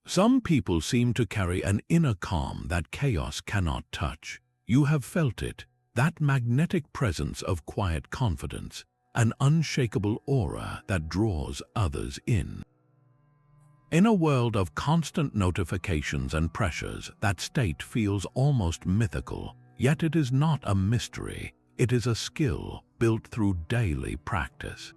Some people seem to carry an inner calm that chaos cannot touch. You have felt it, that magnetic presence of quiet confidence, an unshakable aura that draws others in. In a world of constant notifications and pressures, that state feels almost mythical, yet it is not a mystery, it is a skill built through daily practice.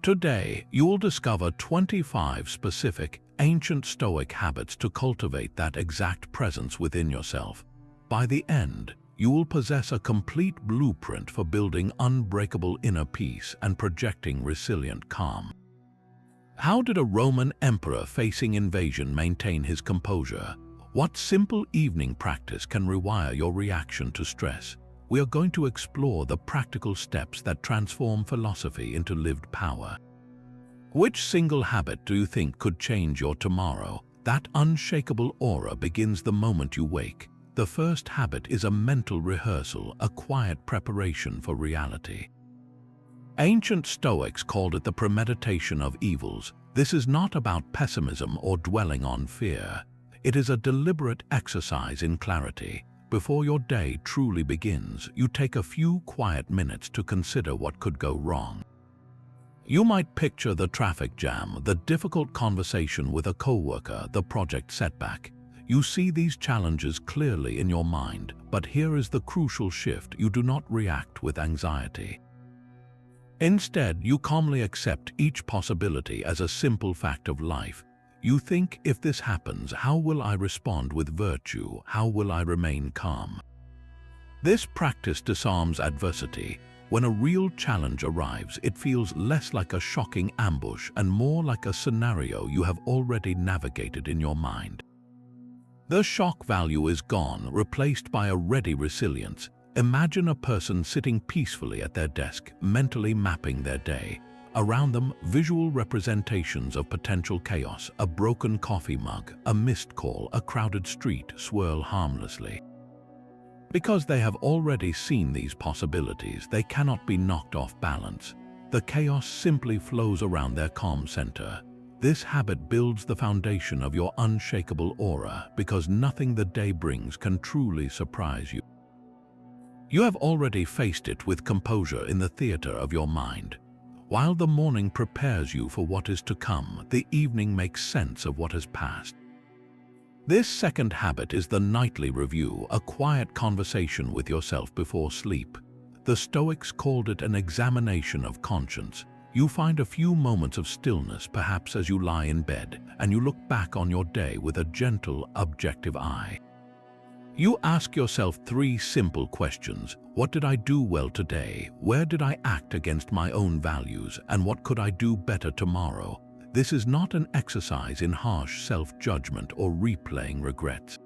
Today, you will discover 25 specific, ancient Stoic habits to cultivate that exact presence within yourself. By the end, you will possess a complete blueprint for building unbreakable inner peace and projecting resilient calm. How did a Roman emperor facing invasion maintain his composure? What simple evening practice can rewire your reaction to stress? We are going to explore the practical steps that transform philosophy into lived power. Which single habit do you think could change your tomorrow? That unshakable aura begins the moment you wake. The first habit is a mental rehearsal, a quiet preparation for reality. Ancient Stoics called it the premeditation of evils. This is not about pessimism or dwelling on fear. It is a deliberate exercise in clarity. Before your day truly begins, you take a few quiet minutes to consider what could go wrong. You might picture the traffic jam, the difficult conversation with a coworker, the project setback. You see these challenges clearly in your mind, but here is the crucial shift: you do not react with anxiety. Instead, you calmly accept each possibility as a simple fact of life. You think, if this happens, how will I respond with virtue? How will I remain calm? This practice disarms adversity. When a real challenge arrives, it feels less like a shocking ambush and more like a scenario you have already navigated in your mind. The shock value is gone, replaced by a ready resilience. Imagine a person sitting peacefully at their desk, mentally mapping their day. Around them, visual representations of potential chaos: a broken coffee mug, a missed call, a crowded street swirl harmlessly. Because they have already seen these possibilities, they cannot be knocked off balance. The chaos simply flows around their calm center. This habit builds the foundation of your unshakable aura, because nothing the day brings can truly surprise you. You have already faced it with composure in the theater of your mind. While the morning prepares you for what is to come, the evening makes sense of what has passed. This second habit is the nightly review, a quiet conversation with yourself before sleep. The Stoics called it an examination of conscience. You find a few moments of stillness, perhaps as you lie in bed, and you look back on your day with a gentle, objective eye. You ask yourself 3 simple questions. What did I do well today? Where did I act against my own values? And what could I do better tomorrow? This is not an exercise in harsh self-judgment or replaying regrets.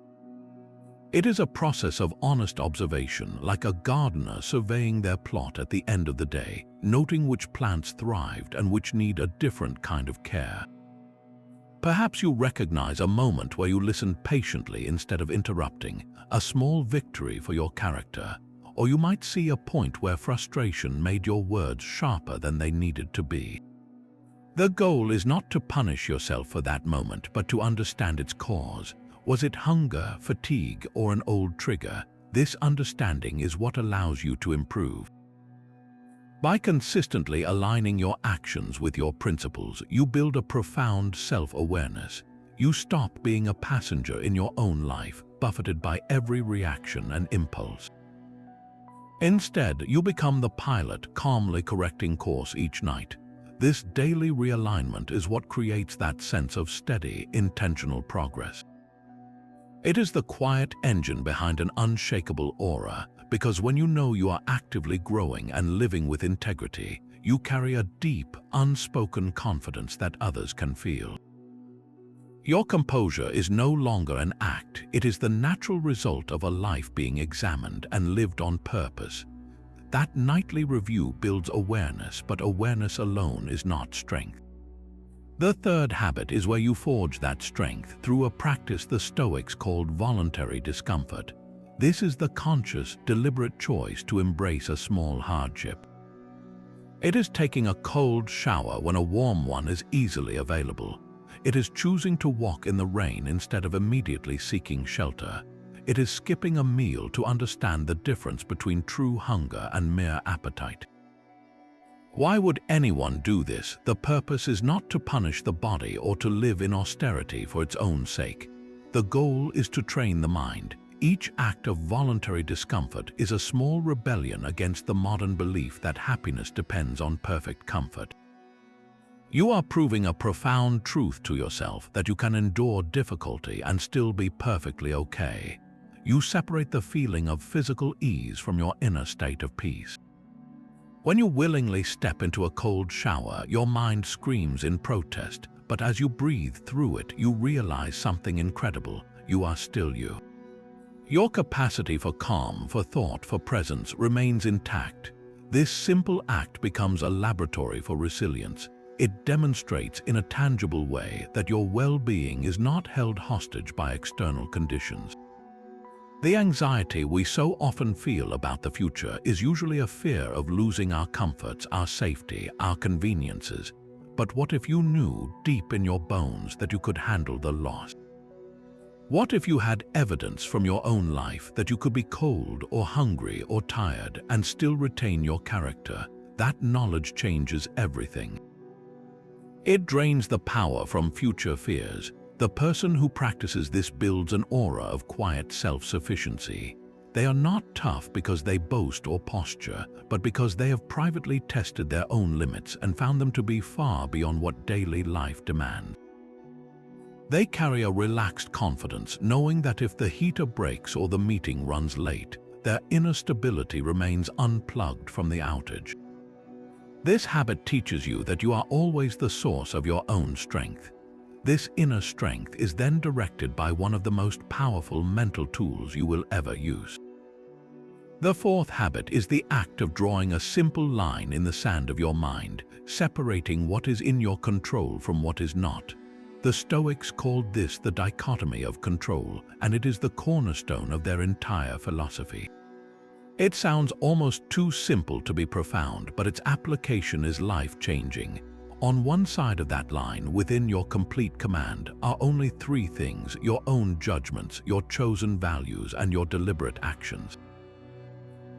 It is a process of honest observation, like a gardener surveying their plot at the end of the day, noting which plants thrived and which need a different kind of care. Perhaps you recognize a moment where you listened patiently instead of interrupting, a small victory for your character. Or you might see a point where frustration made your words sharper than they needed to be. The goal is not to punish yourself for that moment, but to understand its cause. Was it hunger, fatigue, or an old trigger? This understanding is what allows you to improve. By consistently aligning your actions with your principles, you build a profound self-awareness. You stop being a passenger in your own life, buffeted by every reaction and impulse. Instead, you become the pilot, calmly correcting course each night. This daily realignment is what creates that sense of steady, intentional progress. It is the quiet engine behind an unshakable aura, because when you know you are actively growing and living with integrity, you carry a deep, unspoken confidence that others can feel. Your composure is no longer an act, it is the natural result of a life being examined and lived on purpose. That nightly review builds awareness, but awareness alone is not strength. The third habit is where you forge that strength through a practice the Stoics called voluntary discomfort. This is the conscious, deliberate choice to embrace a small hardship. It is taking a cold shower when a warm one is easily available. It is choosing to walk in the rain instead of immediately seeking shelter. It is skipping a meal to understand the difference between true hunger and mere appetite. Why would anyone do this? The purpose is not to punish the body or to live in austerity for its own sake. The goal is to train the mind. Each act of voluntary discomfort is a small rebellion against the modern belief that happiness depends on perfect comfort. You are proving a profound truth to yourself that you can endure difficulty and still be perfectly okay. You separate the feeling of physical ease from your inner state of peace. When you willingly step into a cold shower, your mind screams in protest, but as you breathe through it, you realize something incredible. You are still you. Your capacity for calm, for thought, for presence remains intact. This simple act becomes a laboratory for resilience. It demonstrates in a tangible way that your well-being is not held hostage by external conditions. The anxiety we so often feel about the future is usually a fear of losing our comforts, our safety, our conveniences. But what if you knew deep in your bones that you could handle the loss? What if you had evidence from your own life that you could be cold or hungry or tired and still retain your character? That knowledge changes everything. It drains the power from future fears. The person who practices this builds an aura of quiet self-sufficiency. They are not tough because they boast or posture, but because they have privately tested their own limits and found them to be far beyond what daily life demands. They carry a relaxed confidence, knowing that if the heater breaks or the meeting runs late, their inner stability remains unplugged from the outage. This habit teaches you that you are always the source of your own strength. This inner strength is then directed by one of the most powerful mental tools you will ever use. The fourth habit is the act of drawing a simple line in the sand of your mind, separating what is in your control from what is not. The Stoics called this the dichotomy of control, and it is the cornerstone of their entire philosophy. It sounds almost too simple to be profound, but its application is life-changing. On one side of that line, within your complete command, are only three things: your own judgments, your chosen values, and your deliberate actions.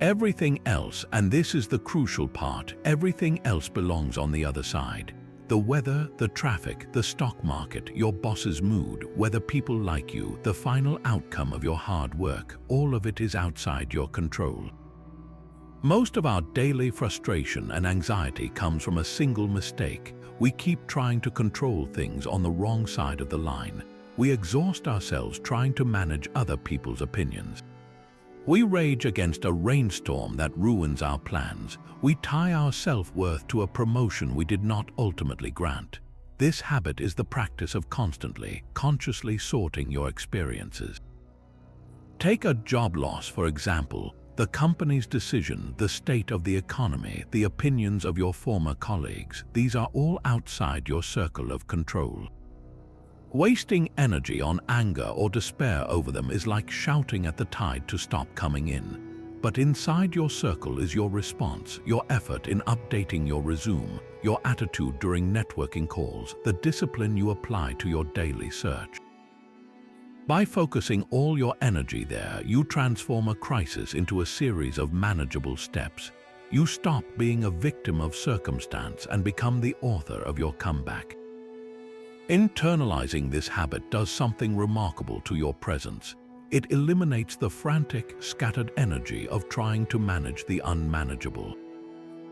Everything else, and this is the crucial part, everything else belongs on the other side. The weather, the traffic, the stock market, your boss's mood, whether people like you, the final outcome of your hard work, all of it is outside your control. Most of our daily frustration and anxiety comes from a single mistake. We keep trying to control things on the wrong side of the line. We exhaust ourselves trying to manage other people's opinions. We rage against a rainstorm that ruins our plans. We tie our self-worth to a promotion we did not ultimately grant. This habit is the practice of constantly, consciously sorting your experiences. Take a job loss, for example. The company's decision, the state of the economy, the opinions of your former colleagues, these are all outside your circle of control. Wasting energy on anger or despair over them is like shouting at the tide to stop coming in. But inside your circle is your response, your effort in updating your resume, your attitude during networking calls, the discipline you apply to your daily search. By focusing all your energy there, you transform a crisis into a series of manageable steps. You stop being a victim of circumstance and become the author of your comeback. Internalizing this habit does something remarkable to your presence. It eliminates the frantic, scattered energy of trying to manage the unmanageable.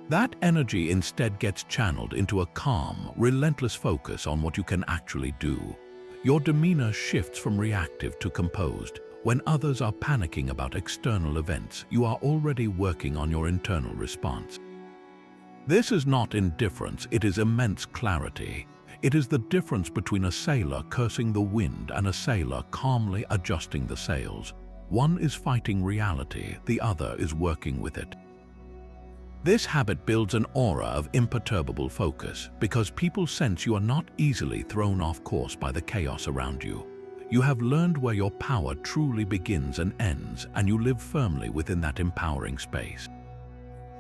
That energy instead gets channeled into a calm, relentless focus on what you can actually do. Your demeanor shifts from reactive to composed. When others are panicking about external events, you are already working on your internal response. This is not indifference, it is immense clarity. It is the difference between a sailor cursing the wind and a sailor calmly adjusting the sails. One is fighting reality, the other is working with it. This habit builds an aura of imperturbable focus because people sense you are not easily thrown off course by the chaos around you. You have learned where your power truly begins and ends, and you live firmly within that empowering space.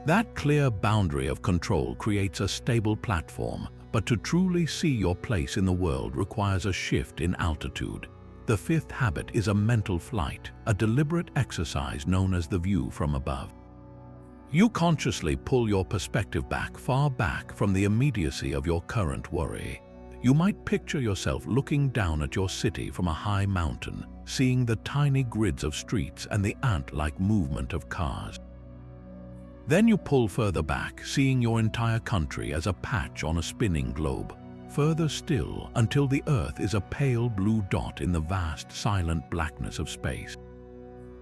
That clear boundary of control creates a stable platform, but to truly see your place in the world requires a shift in altitude. The fifth habit is a mental flight, a deliberate exercise known as the view from above. You consciously pull your perspective back, far back from the immediacy of your current worry. You might picture yourself looking down at your city from a high mountain, seeing the tiny grids of streets and the ant-like movement of cars. Then you pull further back, seeing your entire country as a patch on a spinning globe, further still until the Earth is a pale blue dot in the vast, silent blackness of space.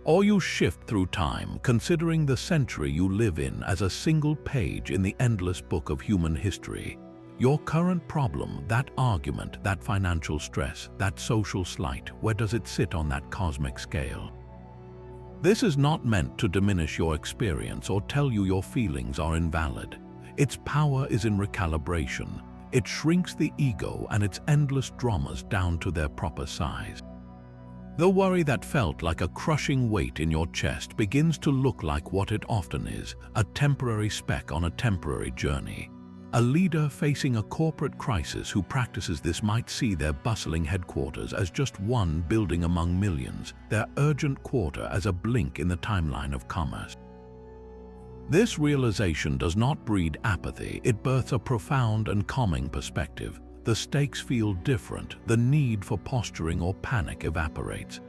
Or you shift through time, considering the century you live in as a single page in the endless book of human history. Your current problem, that argument, that financial stress, that social slight, where does it sit on that cosmic scale? This is not meant to diminish your experience or tell you your feelings are invalid. Its power is in recalibration. It shrinks the ego and its endless dramas down to their proper size. The worry that felt like a crushing weight in your chest begins to look like what it often is, a temporary speck on a temporary journey. A leader facing a corporate crisis who practices this might see their bustling headquarters as just one building among millions, their urgent quarter as a blink in the timeline of commerce. This realization does not breed apathy, it births a profound and calming perspective. The stakes feel different, the need for posturing or panic evaporates.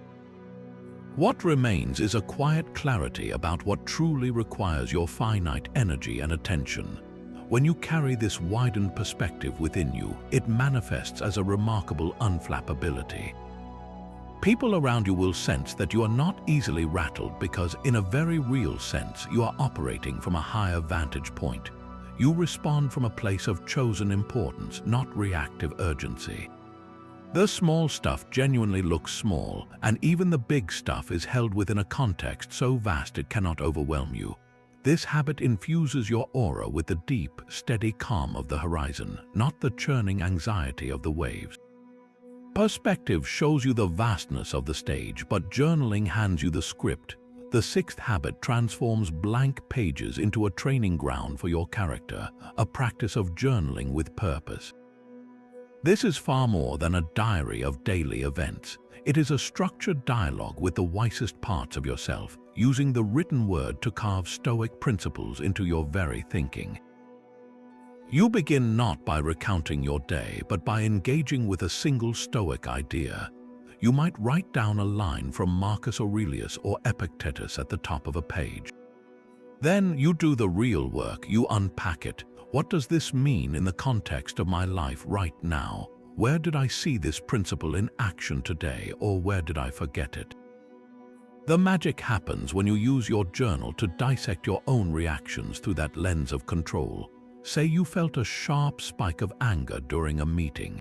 What remains is a quiet clarity about what truly requires your finite energy and attention. When you carry this widened perspective within you, it manifests as a remarkable unflappability. People around you will sense that you are not easily rattled because, in a very real sense, you are operating from a higher vantage point. You respond from a place of chosen importance, not reactive urgency. The small stuff genuinely looks small, and even the big stuff is held within a context so vast it cannot overwhelm you. This habit infuses your aura with the deep, steady calm of the horizon, not the churning anxiety of the waves. Perspective shows you the vastness of the stage, but journaling hands you the script. The sixth habit transforms blank pages into a training ground for your character, a practice of journaling with purpose. This is far more than a diary of daily events. It is a structured dialogue with the wisest parts of yourself, using the written word to carve Stoic principles into your very thinking. You begin not by recounting your day, but by engaging with a single Stoic idea. You might write down a line from Marcus Aurelius or Epictetus at the top of a page. Then you do the real work, you unpack it. What does this mean in the context of my life right now? Where did I see this principle in action today, or where did I forget it? The magic happens when you use your journal to dissect your own reactions through that lens of control. Say you felt a sharp spike of anger during a meeting.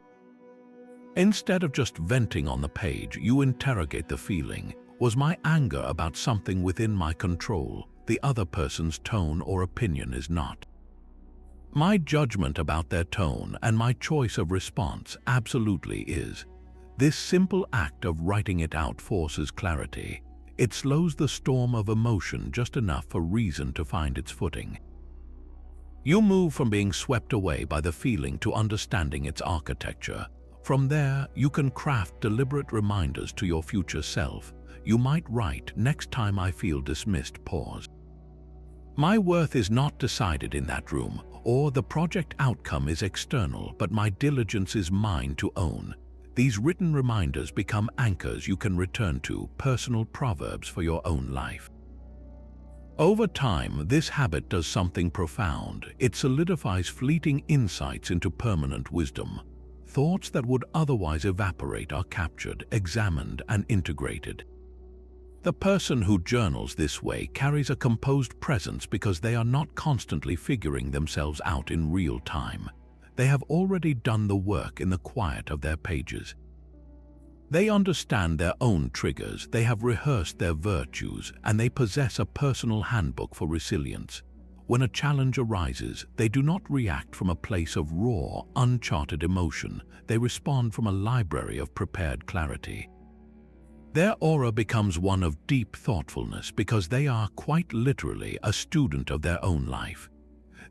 Instead of just venting on the page, you interrogate the feeling. Was my anger about something within my control? The other person's tone or opinion is not. My judgment about their tone and my choice of response absolutely is. This simple act of writing it out forces clarity. It slows the storm of emotion just enough for reason to find its footing. You move from being swept away by the feeling to understanding its architecture. From there, you can craft deliberate reminders to your future self. You might write, "Next time I feel dismissed, pause. My worth is not decided in that room," or "The project outcome is external, but my diligence is mine to own." These written reminders become anchors you can return to, personal proverbs for your own life. Over time, this habit does something profound. It solidifies fleeting insights into permanent wisdom. Thoughts that would otherwise evaporate are captured, examined, and integrated. The person who journals this way carries a composed presence because they are not constantly figuring themselves out in real time. They have already done the work in the quiet of their pages. They understand their own triggers, they have rehearsed their virtues, and they possess a personal handbook for resilience. When a challenge arises, they do not react from a place of raw, uncharted emotion. They respond from a library of prepared clarity. Their aura becomes one of deep thoughtfulness because they are quite literally a student of their own life.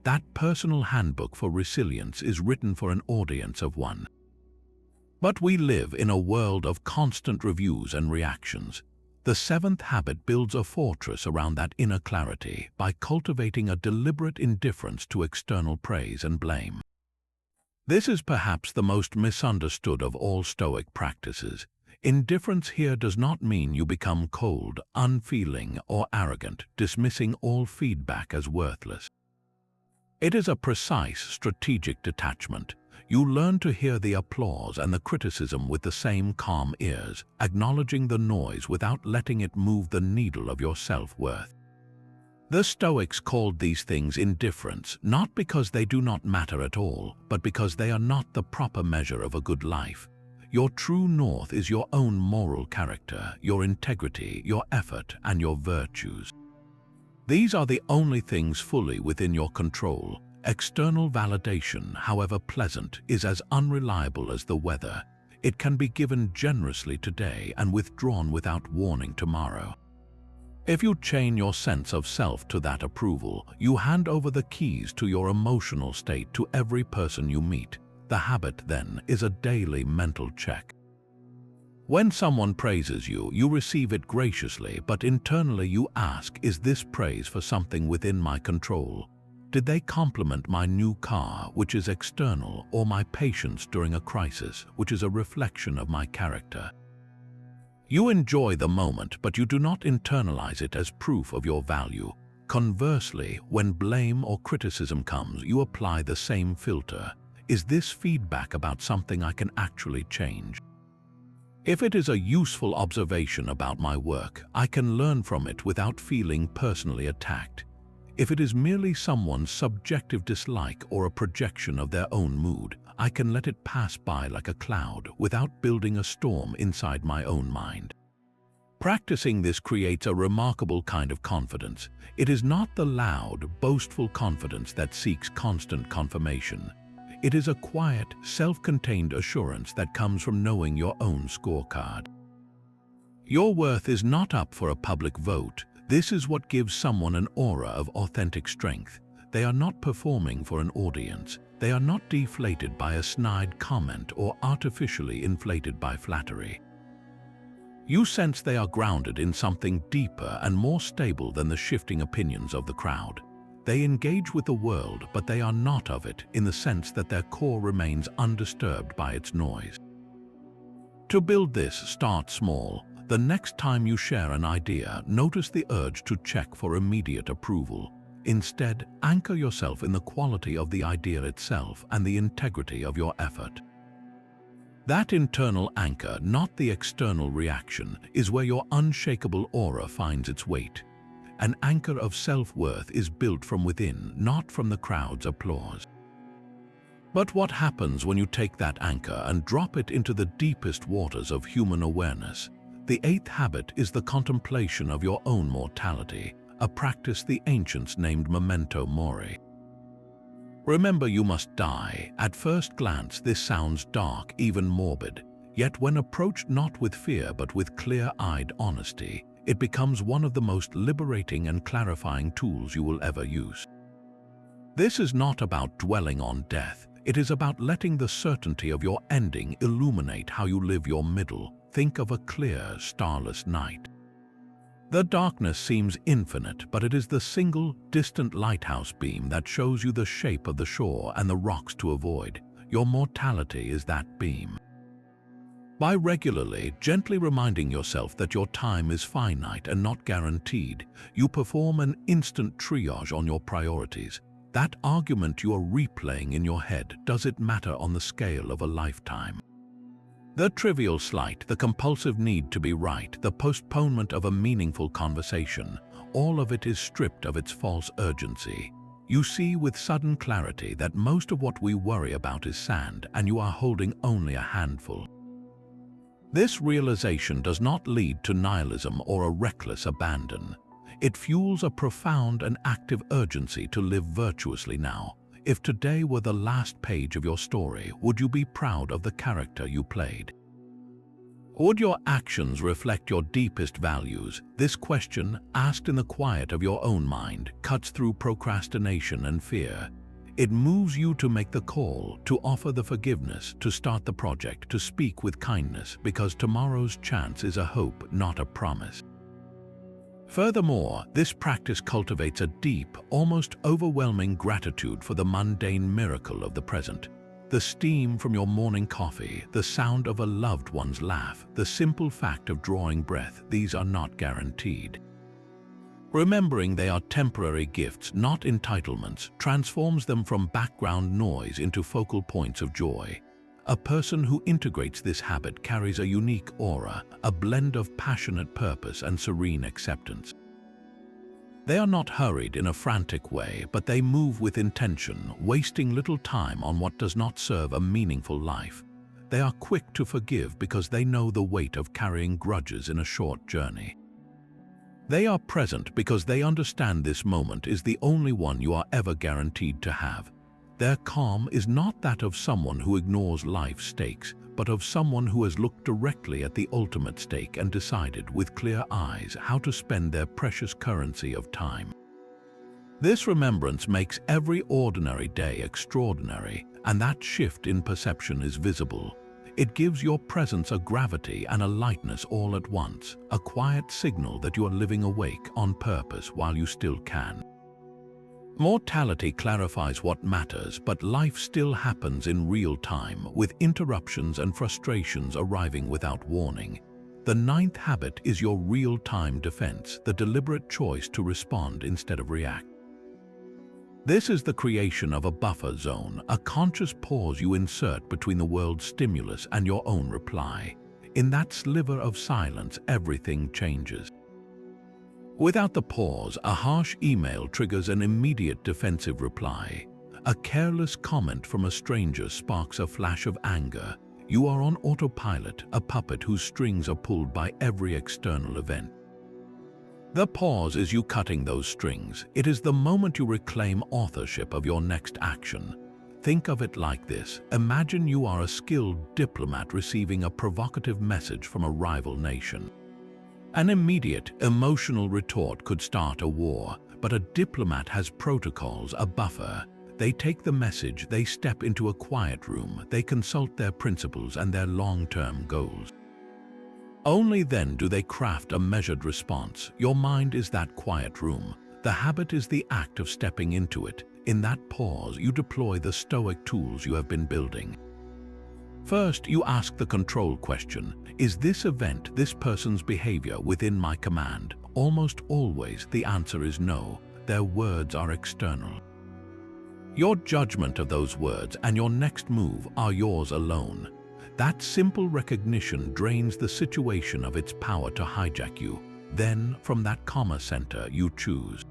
That personal handbook for resilience is written for an audience of one. But we live in a world of constant reviews and reactions. The seventh habit builds a fortress around that inner clarity by cultivating a deliberate indifference to external praise and blame. This is perhaps the most misunderstood of all Stoic practices. Indifference here does not mean you become cold, unfeeling, or arrogant, dismissing all feedback as worthless. It is a precise, strategic detachment. You learn to hear the applause and the criticism with the same calm ears, acknowledging the noise without letting it move the needle of your self-worth. The Stoics called these things indifference, not because they do not matter at all, but because they are not the proper measure of a good life. Your true north is your own moral character, your integrity, your effort, and your virtues. These are the only things fully within your control. External validation, however pleasant, is as unreliable as the weather. It can be given generously today and withdrawn without warning tomorrow. If you chain your sense of self to that approval, you hand over the keys to your emotional state to every person you meet. The habit, then, is a daily mental check. When someone praises you, you receive it graciously, but internally you ask, is this praise for something within my control? Did they compliment my new car, which is external, or my patience during a crisis, which is a reflection of my character? You enjoy the moment, but you do not internalize it as proof of your value. Conversely, when blame or criticism comes, you apply the same filter. Is this feedback about something I can actually change? If it is a useful observation about my work, I can learn from it without feeling personally attacked. If it is merely someone's subjective dislike or a projection of their own mood, I can let it pass by like a cloud without building a storm inside my own mind. Practicing this creates a remarkable kind of confidence. It is not the loud, boastful confidence that seeks constant confirmation. It is a quiet, self-contained assurance that comes from knowing your own scorecard. Your worth is not up for a public vote. This is what gives someone an aura of authentic strength. They are not performing for an audience. They are not deflated by a snide comment or artificially inflated by flattery. You sense they are grounded in something deeper and more stable than the shifting opinions of the crowd. They engage with the world, but they are not of it in the sense that their core remains undisturbed by its noise. To build this, start small. The next time you share an idea, notice the urge to check for immediate approval. Instead, anchor yourself in the quality of the idea itself and the integrity of your effort. That internal anchor, not the external reaction, is where your unshakable aura finds its weight. An anchor of self-worth is built from within, not from the crowd's applause. But what happens when you take that anchor and drop it into the deepest waters of human awareness? The eighth habit is the contemplation of your own mortality, a practice the ancients named memento mori. Remember, you must die. At first glance, this sounds dark, even morbid. Yet when approached not with fear but with clear-eyed honesty, it becomes one of the most liberating and clarifying tools you will ever use. This is not about dwelling on death. It is about letting the certainty of your ending illuminate how you live your middle. Think of a clear, starless night. The darkness seems infinite, but it is the single, distant lighthouse beam that shows you the shape of the shore and the rocks to avoid. Your mortality is that beam. By regularly, gently reminding yourself that your time is finite and not guaranteed, you perform an instant triage on your priorities. That argument you are replaying in your head, does it matter on the scale of a lifetime? The trivial slight, the compulsive need to be right, the postponement of a meaningful conversation, all of it is stripped of its false urgency. You see with sudden clarity that most of what we worry about is sand, and you are holding only a handful. This realization does not lead to nihilism or a reckless abandon. It fuels a profound and active urgency to live virtuously now. If today were the last page of your story, would you be proud of the character you played? Would your actions reflect your deepest values? This question, asked in the quiet of your own mind, cuts through procrastination and fear. It moves you to make the call, to offer the forgiveness, to start the project, to speak with kindness, because tomorrow's chance is a hope, not a promise. Furthermore, this practice cultivates a deep, almost overwhelming gratitude for the mundane miracle of the present. The steam from your morning coffee, the sound of a loved one's laugh, the simple fact of drawing breath, these are not guaranteed. Remembering they are temporary gifts, not entitlements, transforms them from background noise into focal points of joy. A person who integrates this habit carries a unique aura, a blend of passionate purpose and serene acceptance. They are not hurried in a frantic way, but they move with intention, wasting little time on what does not serve a meaningful life. They are quick to forgive because they know the weight of carrying grudges in a short journey. They are present because they understand this moment is the only one you are ever guaranteed to have. Their calm is not that of someone who ignores life's stakes, but of someone who has looked directly at the ultimate stake and decided with clear eyes how to spend their precious currency of time. This remembrance makes every ordinary day extraordinary, and that shift in perception is visible. It gives your presence a gravity and a lightness all at once, a quiet signal that you are living awake on purpose while you still can. Mortality clarifies what matters, but life still happens in real time, with interruptions and frustrations arriving without warning. The ninth habit is your real-time defense, the deliberate choice to respond instead of react. This is the creation of a buffer zone, a conscious pause you insert between the world's stimulus and your own reply. In that sliver of silence, everything changes. Without the pause, a harsh email triggers an immediate defensive reply. A careless comment from a stranger sparks a flash of anger. You are on autopilot, a puppet whose strings are pulled by every external event. The pause is you cutting those strings. It is the moment you reclaim authorship of your next action. Think of it like this. Imagine you are a skilled diplomat receiving a provocative message from a rival nation. An immediate, emotional retort could start a war, but a diplomat has protocols, a buffer. They take the message, they step into a quiet room, they consult their principles and their long-term goals. Only then do they craft a measured response. Your mind is that quiet room. The habit is the act of stepping into it. In that pause, you deploy the Stoic tools you have been building. First, you ask the control question. Is this event, this person's behavior within my command? Almost always, the answer is no. Their words are external. Your judgment of those words and your next move are yours alone. That simple recognition drains the situation of its power to hijack you. Then, from that comma center, you choose.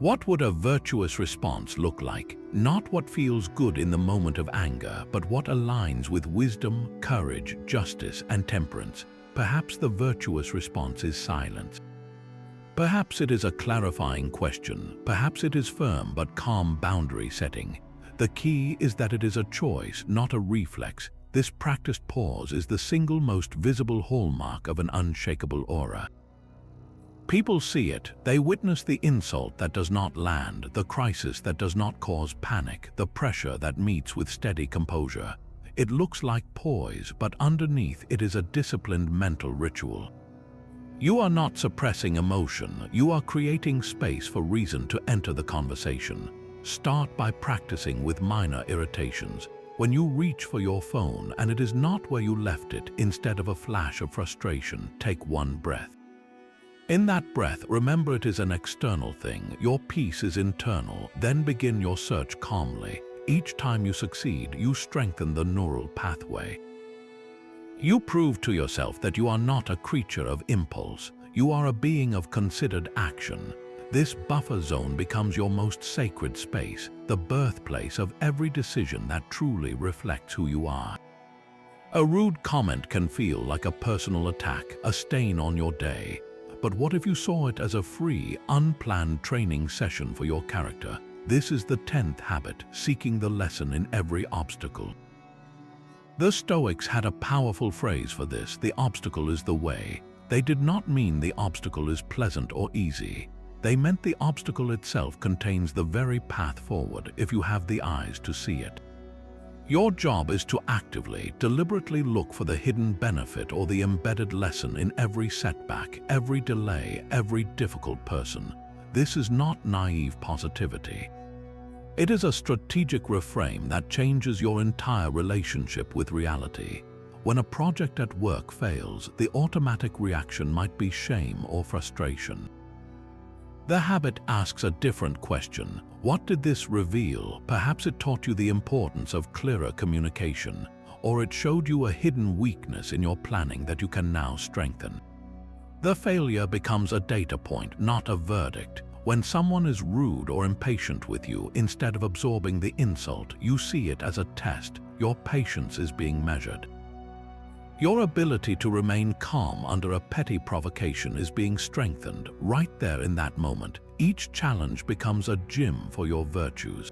What would a virtuous response look like? Not what feels good in the moment of anger, but what aligns with wisdom, courage, justice, and temperance. Perhaps the virtuous response is silence. Perhaps it is a clarifying question. Perhaps it is firm but calm boundary setting. The key is that it is a choice, not a reflex. This practiced pause is the single most visible hallmark of an unshakable aura. People see it. They witness the insult that does not land, the crisis that does not cause panic, the pressure that meets with steady composure. It looks like poise, but underneath it is a disciplined mental ritual. You are not suppressing emotion. You are creating space for reason to enter the conversation. Start by practicing with minor irritations. When you reach for your phone and it is not where you left it, instead of a flash of frustration, take one breath. In that breath, remember it is an external thing. Your peace is internal. Then begin your search calmly. Each time you succeed, you strengthen the neural pathway. You prove to yourself that you are not a creature of impulse. You are a being of considered action. This buffer zone becomes your most sacred space, the birthplace of every decision that truly reflects who you are. A rude comment can feel like a personal attack, a stain on your day. But what if you saw it as a free, unplanned training session for your character? This is the 10th habit, seeking the lesson in every obstacle. The Stoics had a powerful phrase for this: the obstacle is the way. They did not mean the obstacle is pleasant or easy. They meant the obstacle itself contains the very path forward if you have the eyes to see it. Your job is to actively, deliberately look for the hidden benefit or the embedded lesson in every setback, every delay, every difficult person. This is not naive positivity. It is a strategic reframe that changes your entire relationship with reality. When a project at work fails, the automatic reaction might be shame or frustration. The habit asks a different question. What did this reveal? Perhaps it taught you the importance of clearer communication, or it showed you a hidden weakness in your planning that you can now strengthen. The failure becomes a data point, not a verdict. When someone is rude or impatient with you, instead of absorbing the insult, you see it as a test. Your patience is being measured. Your ability to remain calm under a petty provocation is being strengthened right there in that moment. Each challenge becomes a gym for your virtues.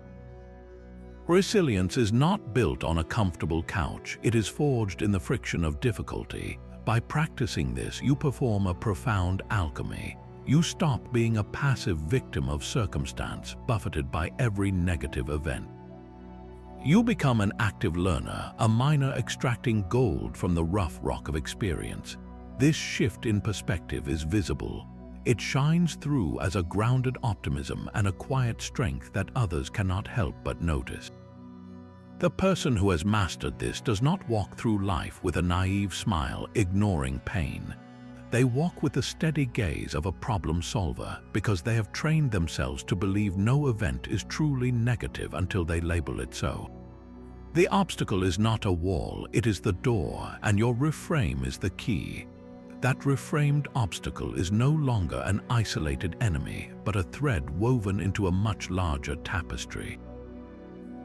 Resilience is not built on a comfortable couch. It is forged in the friction of difficulty. By practicing this, you perform a profound alchemy. You stop being a passive victim of circumstance, buffeted by every negative event. You become an active learner, a miner extracting gold from the rough rock of experience. This shift in perspective is visible. It shines through as a grounded optimism and a quiet strength that others cannot help but notice. The person who has mastered this does not walk through life with a naive smile, ignoring pain. They walk with the steady gaze of a problem solver because they have trained themselves to believe no event is truly negative until they label it so. The obstacle is not a wall, it is the door, and your reframe is the key. That reframed obstacle is no longer an isolated enemy, but a thread woven into a much larger tapestry.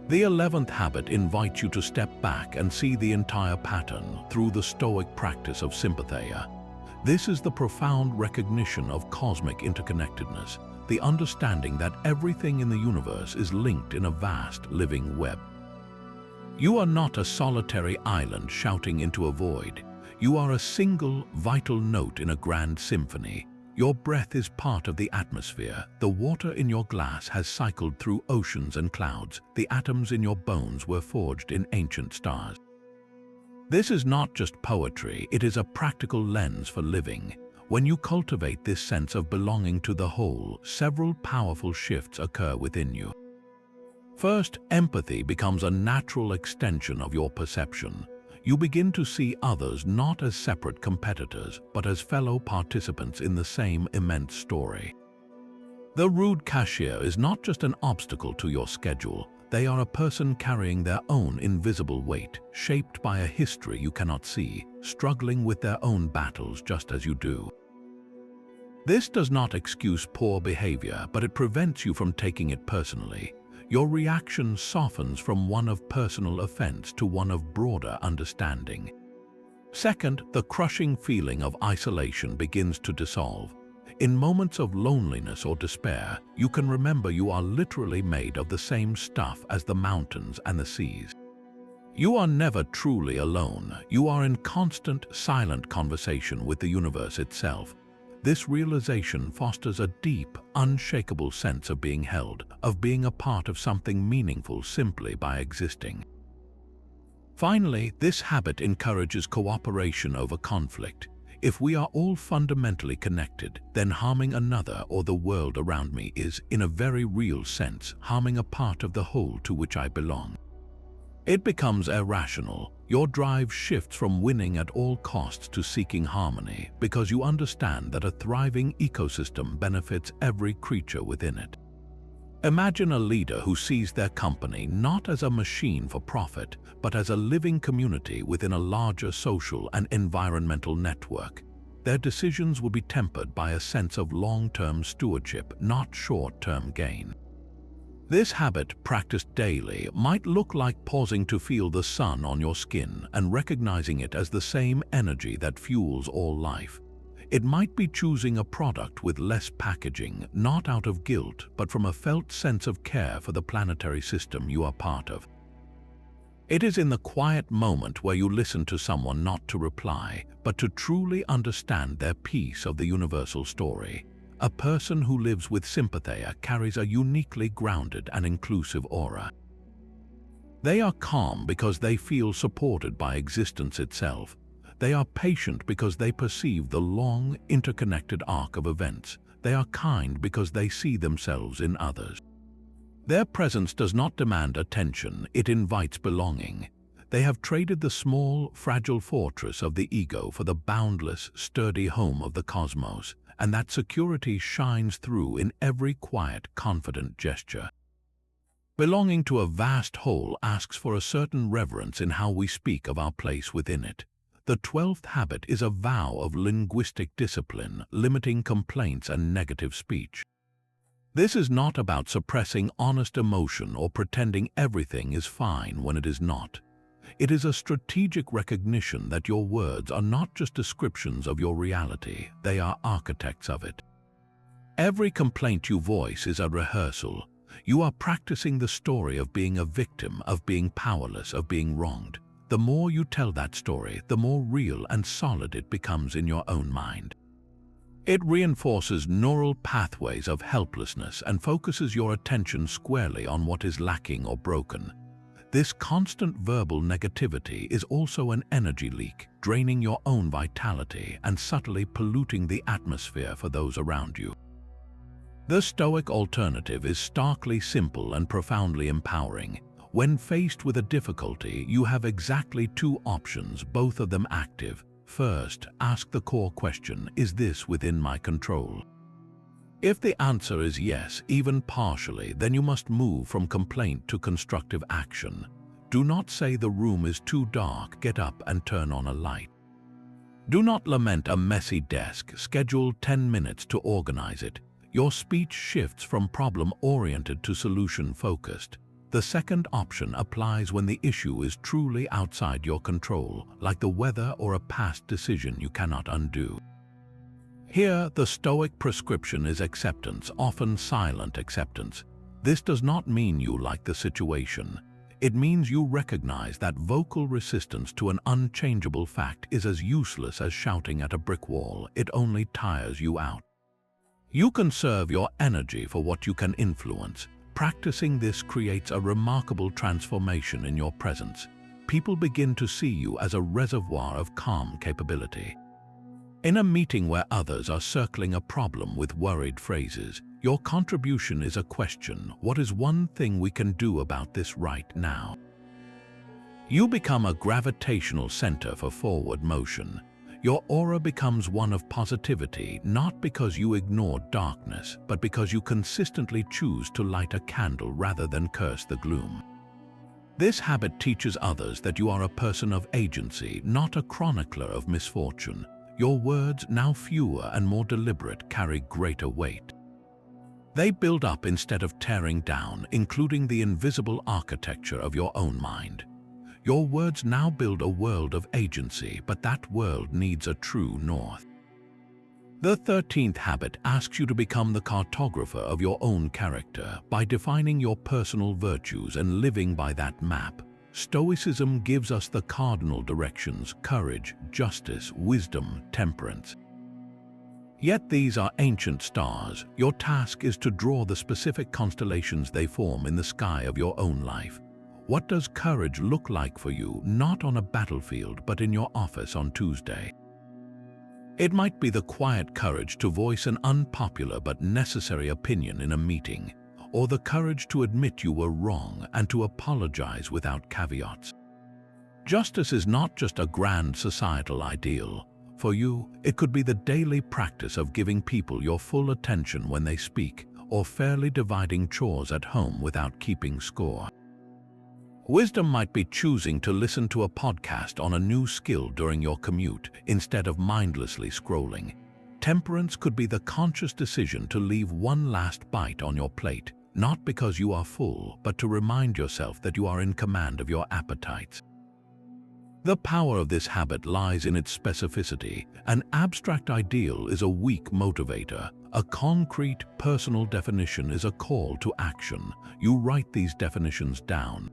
The 11th habit invites you to step back and see the entire pattern through the Stoic practice of sympatheia. This is the profound recognition of cosmic interconnectedness, the understanding that everything in the universe is linked in a vast living web. You are not a solitary island shouting into a void. You are a single, vital note in a grand symphony. Your breath is part of the atmosphere. The water in your glass has cycled through oceans and clouds. The atoms in your bones were forged in ancient stars. This is not just poetry, it is a practical lens for living. When you cultivate this sense of belonging to the whole, several powerful shifts occur within you. First, empathy becomes a natural extension of your perception. You begin to see others not as separate competitors, but as fellow participants in the same immense story. The rude cashier is not just an obstacle to your schedule. They are a person carrying their own invisible weight, shaped by a history you cannot see, struggling with their own battles just as you do. This does not excuse poor behavior, but it prevents you from taking it personally. Your reaction softens from one of personal offense to one of broader understanding. Second, the crushing feeling of isolation begins to dissolve. In moments of loneliness or despair, you can remember you are literally made of the same stuff as the mountains and the seas. You are never truly alone. You are in constant, silent conversation with the universe itself. This realization fosters a deep, unshakable sense of being held, of being a part of something meaningful simply by existing. Finally, this habit encourages cooperation over conflict. If we are all fundamentally connected, then harming another or the world around me is, in a very real sense, harming a part of the whole to which I belong. It becomes irrational. Your drive shifts from winning at all costs to seeking harmony because you understand that a thriving ecosystem benefits every creature within it. Imagine a leader who sees their company not as a machine for profit, but as a living community within a larger social and environmental network. Their decisions will be tempered by a sense of long-term stewardship, not short-term gain. This habit, practiced daily, might look like pausing to feel the sun on your skin and recognizing it as the same energy that fuels all life. It might be choosing a product with less packaging, not out of guilt, but from a felt sense of care for the planetary system you are part of. It is in the quiet moment where you listen to someone not to reply, but to truly understand their piece of the universal story. A person who lives with sympathy carries a uniquely grounded and inclusive aura. They are calm because they feel supported by existence itself. They are patient because they perceive the long, interconnected arc of events. They are kind because they see themselves in others. Their presence does not demand attention, it invites belonging. They have traded the small, fragile fortress of the ego for the boundless, sturdy home of the cosmos, and that security shines through in every quiet, confident gesture. Belonging to a vast whole asks for a certain reverence in how we speak of our place within it. The 12th habit is a vow of linguistic discipline, limiting complaints and negative speech. This is not about suppressing honest emotion or pretending everything is fine when it is not. It is a strategic recognition that your words are not just descriptions of your reality, they are architects of it. Every complaint you voice is a rehearsal. You are practicing the story of being a victim, of being powerless, of being wronged. The more you tell that story, the more real and solid it becomes in your own mind. It reinforces neural pathways of helplessness and focuses your attention squarely on what is lacking or broken. This constant verbal negativity is also an energy leak, draining your own vitality and subtly polluting the atmosphere for those around you. The Stoic alternative is starkly simple and profoundly empowering. When faced with a difficulty, you have exactly two options, both of them active. First, ask the core question, is this within my control? If the answer is yes, even partially, then you must move from complaint to constructive action. Do not say the room is too dark, get up and turn on a light. Do not lament a messy desk, schedule 10 minutes to organize it. Your speech shifts from problem-oriented to solution-focused. The second option applies when the issue is truly outside your control, like the weather or a past decision you cannot undo. Here, the Stoic prescription is acceptance, often silent acceptance. This does not mean you like the situation. It means you recognize that vocal resistance to an unchangeable fact is as useless as shouting at a brick wall. It only tires you out. You conserve your energy for what you can influence. Practicing this creates a remarkable transformation in your presence. People begin to see you as a reservoir of calm capability. In a meeting where others are circling a problem with worried phrases, your contribution is a question: what is one thing we can do about this right now? You become a gravitational center for forward motion. Your aura becomes one of positivity, not because you ignore darkness, but because you consistently choose to light a candle rather than curse the gloom. This habit teaches others that you are a person of agency, not a chronicler of misfortune. Your words, now fewer and more deliberate, carry greater weight. They build up instead of tearing down, including the invisible architecture of your own mind. Your words now build a world of agency, but that world needs a true north. The 13th habit asks you to become the cartographer of your own character by defining your personal virtues and living by that map. Stoicism gives us the cardinal directions: courage, justice, wisdom, temperance. Yet these are ancient stars. Your task is to draw the specific constellations they form in the sky of your own life. What does courage look like for you, not on a battlefield, but in your office on Tuesday? It might be the quiet courage to voice an unpopular but necessary opinion in a meeting, or the courage to admit you were wrong and to apologize without caveats. Justice is not just a grand societal ideal. For you, it could be the daily practice of giving people your full attention when they speak, or fairly dividing chores at home without keeping score. Wisdom might be choosing to listen to a podcast on a new skill during your commute instead of mindlessly scrolling. Temperance could be the conscious decision to leave one last bite on your plate, not because you are full, but to remind yourself that you are in command of your appetites. The power of this habit lies in its specificity. An abstract ideal is a weak motivator. A concrete, personal definition is a call to action. You write these definitions down.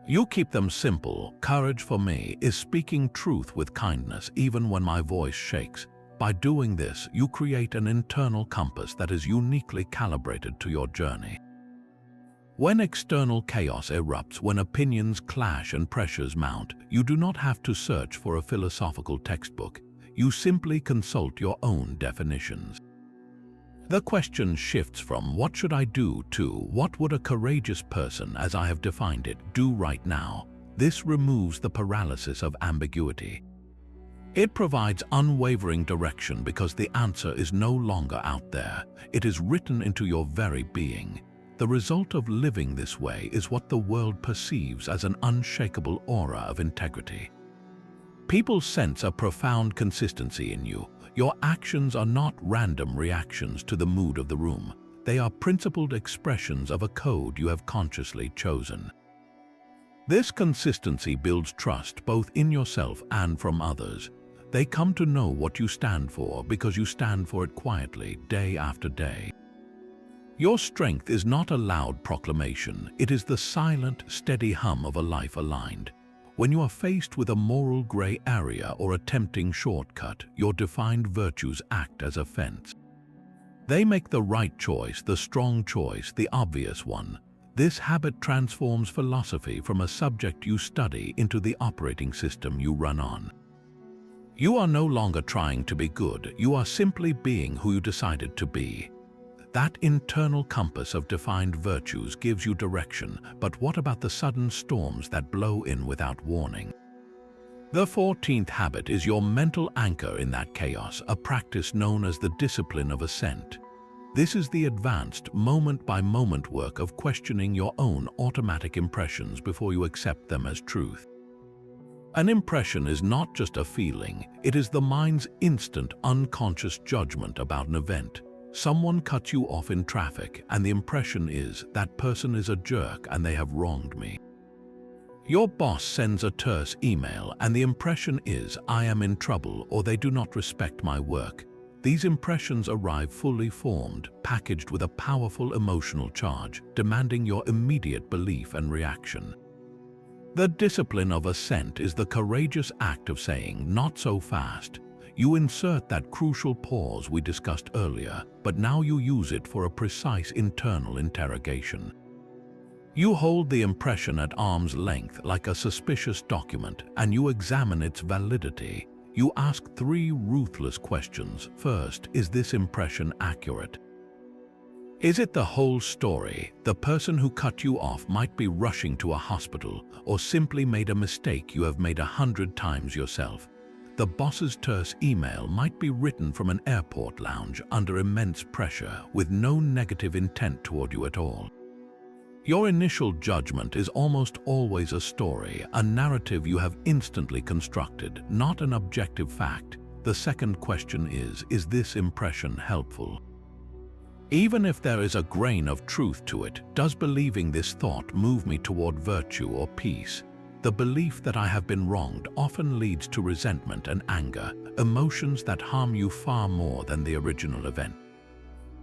You keep them simple. Courage for me is speaking truth with kindness even when my voice shakes. By doing this, you create an internal compass that is uniquely calibrated to your journey. When external chaos erupts, when opinions clash and pressures mount, you do not have to search for a philosophical textbook. You simply consult your own definitions. The question shifts from "what should I do" to "what would a courageous person, as I have defined it, do right now?" This removes the paralysis of ambiguity. It provides unwavering direction because the answer is no longer out there. It is written into your very being. The result of living this way is what the world perceives as an unshakable aura of integrity. People sense a profound consistency in you. Your actions are not random reactions to the mood of the room. They are principled expressions of a code you have consciously chosen. This consistency builds trust both in yourself and from others. They come to know what you stand for because you stand for it quietly, day after day. Your strength is not a loud proclamation. It is the silent, steady hum of a life aligned. When you are faced with a moral gray area or a tempting shortcut, your defined virtues act as a fence. They make the right choice, the strong choice, the obvious one. This habit transforms philosophy from a subject you study into the operating system you run on. You are no longer trying to be good. You are simply being who you decided to be. That internal compass of defined virtues gives you direction, but what about the sudden storms that blow in without warning? The 14th habit is your mental anchor in that chaos, a practice known as the discipline of assent. This is the advanced, moment-by-moment work of questioning your own automatic impressions before you accept them as truth. An impression is not just a feeling, it is the mind's instant, unconscious judgment about an event. Someone cuts you off in traffic, and the impression is, that person is a jerk and they have wronged me. Your boss sends a terse email, and the impression is, I am in trouble or they do not respect my work. These impressions arrive fully formed, packaged with a powerful emotional charge, demanding your immediate belief and reaction. The discipline of assent is the courageous act of saying, not so fast. You insert that crucial pause we discussed earlier, but now you use it for a precise internal interrogation. You hold the impression at arm's length like a suspicious document, and you examine its validity. You ask 3 ruthless questions. First, is this impression accurate? Is it the whole story? The person who cut you off might be rushing to a hospital, or simply made a mistake you have made 100 times yourself. The boss's terse email might be written from an airport lounge under immense pressure with no negative intent toward you at all. Your initial judgment is almost always a story, a narrative you have instantly constructed, not an objective fact. The second question is this impression helpful? Even if there is a grain of truth to it, does believing this thought move me toward virtue or peace? The belief that I have been wronged often leads to resentment and anger, emotions that harm you far more than the original event.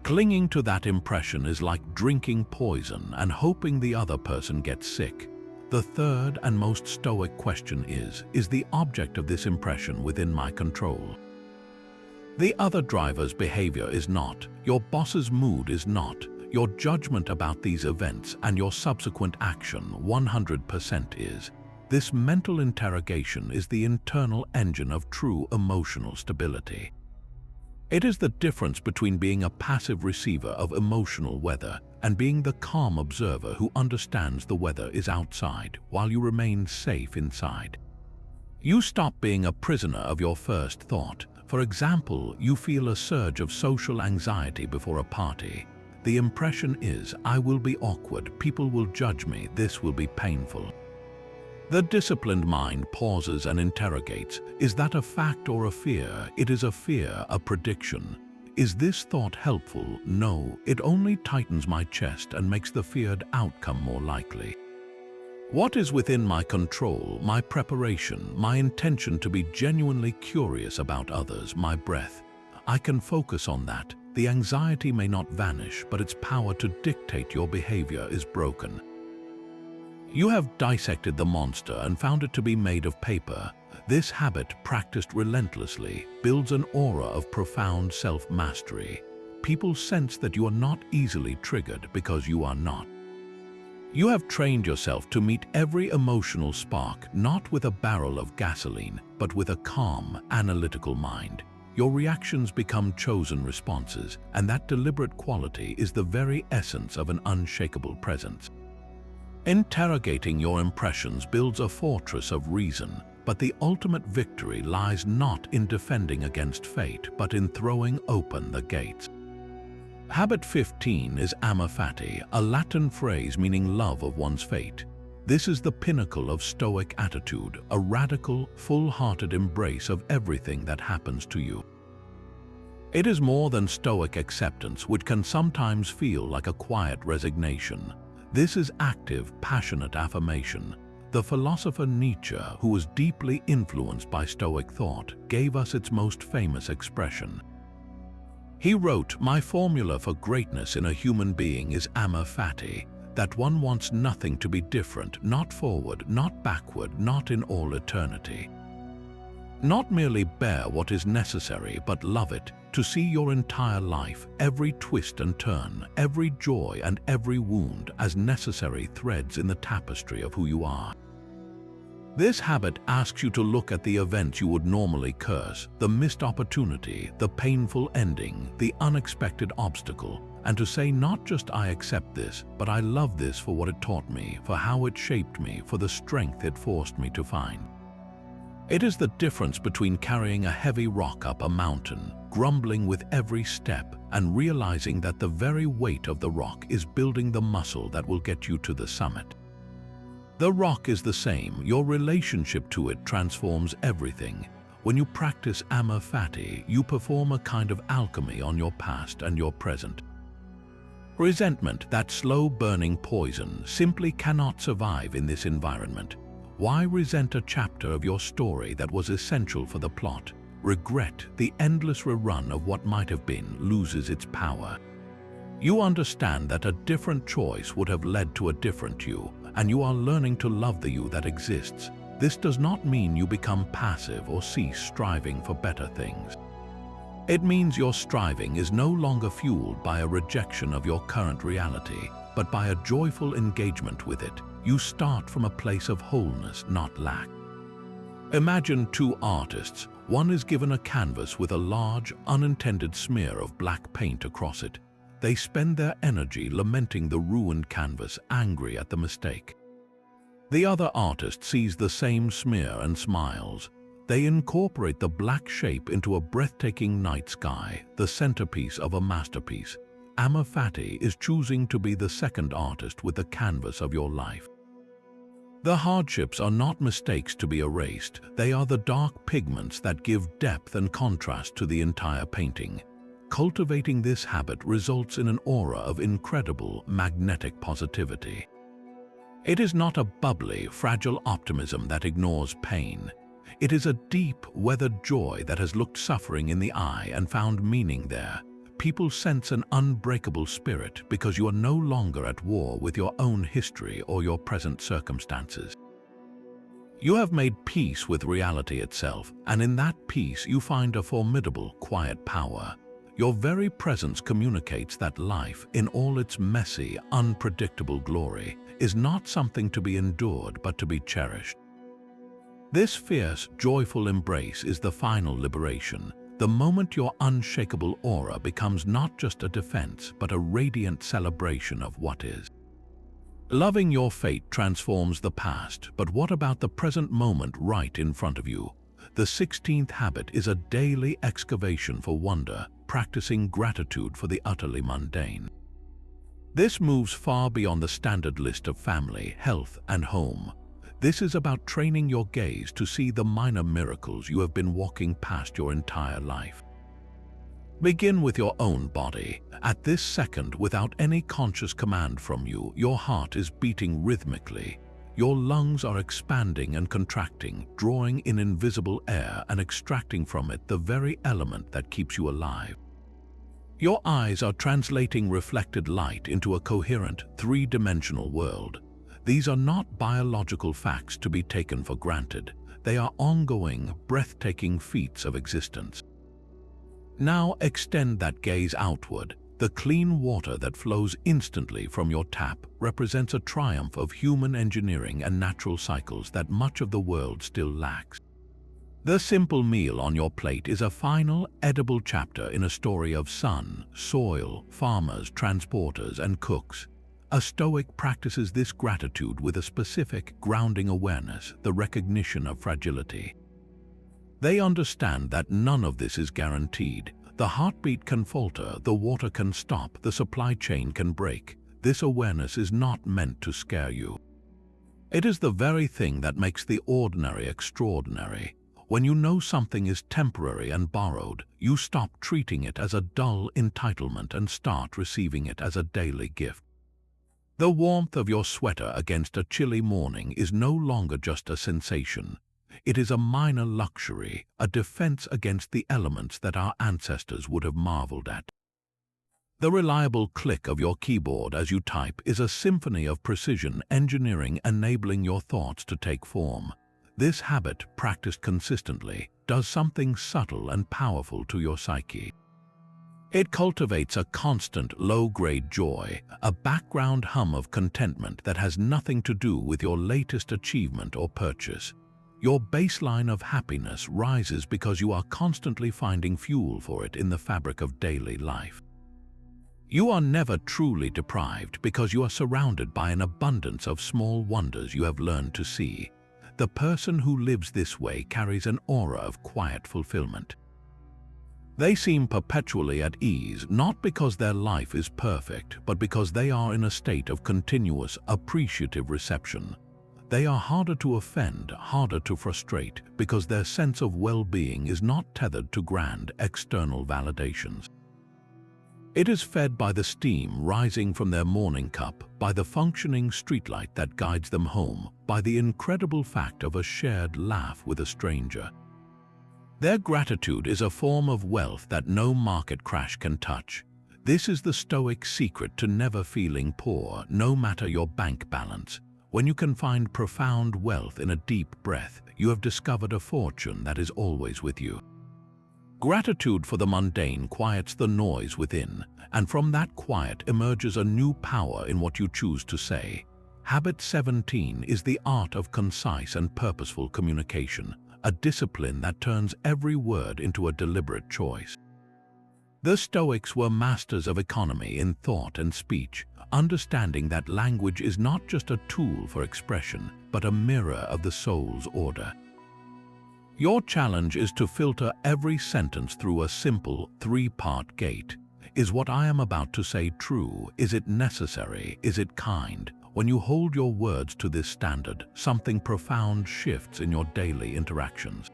Clinging to that impression is like drinking poison and hoping the other person gets sick. The third and most Stoic question is the object of this impression within my control? The other driver's behavior is not, your boss's mood is not, your judgment about these events and your subsequent action 100% is. This mental interrogation is the internal engine of true emotional stability. It is the difference between being a passive receiver of emotional weather and being the calm observer who understands the weather is outside while you remain safe inside. You stop being a prisoner of your first thought. For example, you feel a surge of social anxiety before a party. The impression is, I will be awkward, people will judge me, this will be painful. The disciplined mind pauses and interrogates, is that a fact or a fear? It is a fear, a prediction. Is this thought helpful? No, it only tightens my chest and makes the feared outcome more likely. What is within my control, my preparation, my intention to be genuinely curious about others, my breath? I can focus on that. The anxiety may not vanish, but its power to dictate your behavior is broken. You have dissected the monster and found it to be made of paper. This habit, practiced relentlessly, builds an aura of profound self-mastery. People sense that you are not easily triggered because you are not. You have trained yourself to meet every emotional spark not with a barrel of gasoline, but with a calm, analytical mind. Your reactions become chosen responses, and that deliberate quality is the very essence of an unshakable presence. Interrogating your impressions builds a fortress of reason, but the ultimate victory lies not in defending against fate, but in throwing open the gates. Habit 15 is amor fati, a Latin phrase meaning love of one's fate. This is the pinnacle of Stoic attitude, a radical, full-hearted embrace of everything that happens to you. It is more than Stoic acceptance, which can sometimes feel like a quiet resignation. This is active, passionate affirmation. The philosopher Nietzsche, who was deeply influenced by Stoic thought, gave us its most famous expression. He wrote, "My formula for greatness in a human being is amor fati, that one wants nothing to be different, not forward, not backward, not in all eternity. Not merely bear what is necessary, but love it, to see your entire life, every twist and turn, every joy and every wound as necessary threads in the tapestry of who you are." This habit asks you to look at the events you would normally curse, the missed opportunity, the painful ending, the unexpected obstacle, and to say not just "I accept this," but "I love this for what it taught me, for how it shaped me, for the strength it forced me to find." It is the difference between carrying a heavy rock up a mountain, grumbling with every step, and realizing that the very weight of the rock is building the muscle that will get you to the summit. The rock is the same, your relationship to it transforms everything. When you practice amor fati, you perform a kind of alchemy on your past and your present. Resentment, that slow-burning poison, simply cannot survive in this environment. Why resent a chapter of your story that was essential for the plot? Regret, the endless rerun of what might have been, loses its power. You understand that a different choice would have led to a different you, and you are learning to love the you that exists. This does not mean you become passive or cease striving for better things. It means your striving is no longer fueled by a rejection of your current reality, but by a joyful engagement with it. You start from a place of wholeness, not lack. Imagine two artists. One is given a canvas with a large, unintended smear of black paint across it. They spend their energy lamenting the ruined canvas, angry at the mistake. The other artist sees the same smear and smiles. They incorporate the black shape into a breathtaking night sky, the centerpiece of a masterpiece. Amor fati is choosing to be the second artist with the canvas of your life. The hardships are not mistakes to be erased. They are the dark pigments that give depth and contrast to the entire painting. Cultivating this habit results in an aura of incredible, magnetic positivity. It is not a bubbly, fragile optimism that ignores pain. It is a deep, weathered joy that has looked suffering in the eye and found meaning there. People sense an unbreakable spirit because you are no longer at war with your own history or your present circumstances. You have made peace with reality itself, and in that peace you find a formidable, quiet power. Your very presence communicates that life, in all its messy, unpredictable glory, is not something to be endured but to be cherished. This fierce, joyful embrace is the final liberation, the moment your unshakable aura becomes not just a defense but a radiant celebration of what is. Loving your fate transforms the past, but what about the present moment right in front of you? The 16th habit is a daily excavation for wonder, practicing gratitude for the utterly mundane. This moves far beyond the standard list of family, health, and home. This is about training your gaze to see the minor miracles you have been walking past your entire life. Begin with your own body. At this second, without any conscious command from you, your heart is beating rhythmically. Your lungs are expanding and contracting, drawing in invisible air and extracting from it the very element that keeps you alive. Your eyes are translating reflected light into a coherent, three-dimensional world. These are not biological facts to be taken for granted. They are ongoing, breathtaking feats of existence. Now extend that gaze outward. The clean water that flows instantly from your tap represents a triumph of human engineering and natural cycles that much of the world still lacks. The simple meal on your plate is a final, edible chapter in a story of sun, soil, farmers, transporters, and cooks. A Stoic practices this gratitude with a specific, grounding awareness, the recognition of fragility. They understand that none of this is guaranteed. The heartbeat can falter, the water can stop, the supply chain can break. This awareness is not meant to scare you. It is the very thing that makes the ordinary extraordinary. When you know something is temporary and borrowed, you stop treating it as a dull entitlement and start receiving it as a daily gift. The warmth of your sweater against a chilly morning is no longer just a sensation. It is a minor luxury, a defense against the elements that our ancestors would have marveled at. The reliable click of your keyboard as you type is a symphony of precision engineering enabling your thoughts to take form. This habit, practiced consistently, does something subtle and powerful to your psyche. It cultivates a constant, low-grade joy, a background hum of contentment that has nothing to do with your latest achievement or purchase. Your baseline of happiness rises because you are constantly finding fuel for it in the fabric of daily life. You are never truly deprived because you are surrounded by an abundance of small wonders you have learned to see. The person who lives this way carries an aura of quiet fulfillment. They seem perpetually at ease, not because their life is perfect, but because they are in a state of continuous, appreciative reception. They are harder to offend, harder to frustrate, because their sense of well-being is not tethered to grand, external validations. It is fed by the steam rising from their morning cup, by the functioning streetlight that guides them home, by the incredible fact of a shared laugh with a stranger. Their gratitude is a form of wealth that no market crash can touch. This is the Stoic secret to never feeling poor, no matter your bank balance. When you can find profound wealth in a deep breath, you have discovered a fortune that is always with you. Gratitude for the mundane quiets the noise within, and from that quiet emerges a new power in what you choose to say. Habit 17 is the art of concise and purposeful communication, a discipline that turns every word into a deliberate choice. The Stoics were masters of economy in thought and speech, understanding that language is not just a tool for expression, but a mirror of the soul's order. Your challenge is to filter every sentence through a simple, three-part gate. Is what I am about to say true? Is it necessary? Is it kind? When you hold your words to this standard, something profound shifts in your daily interactions.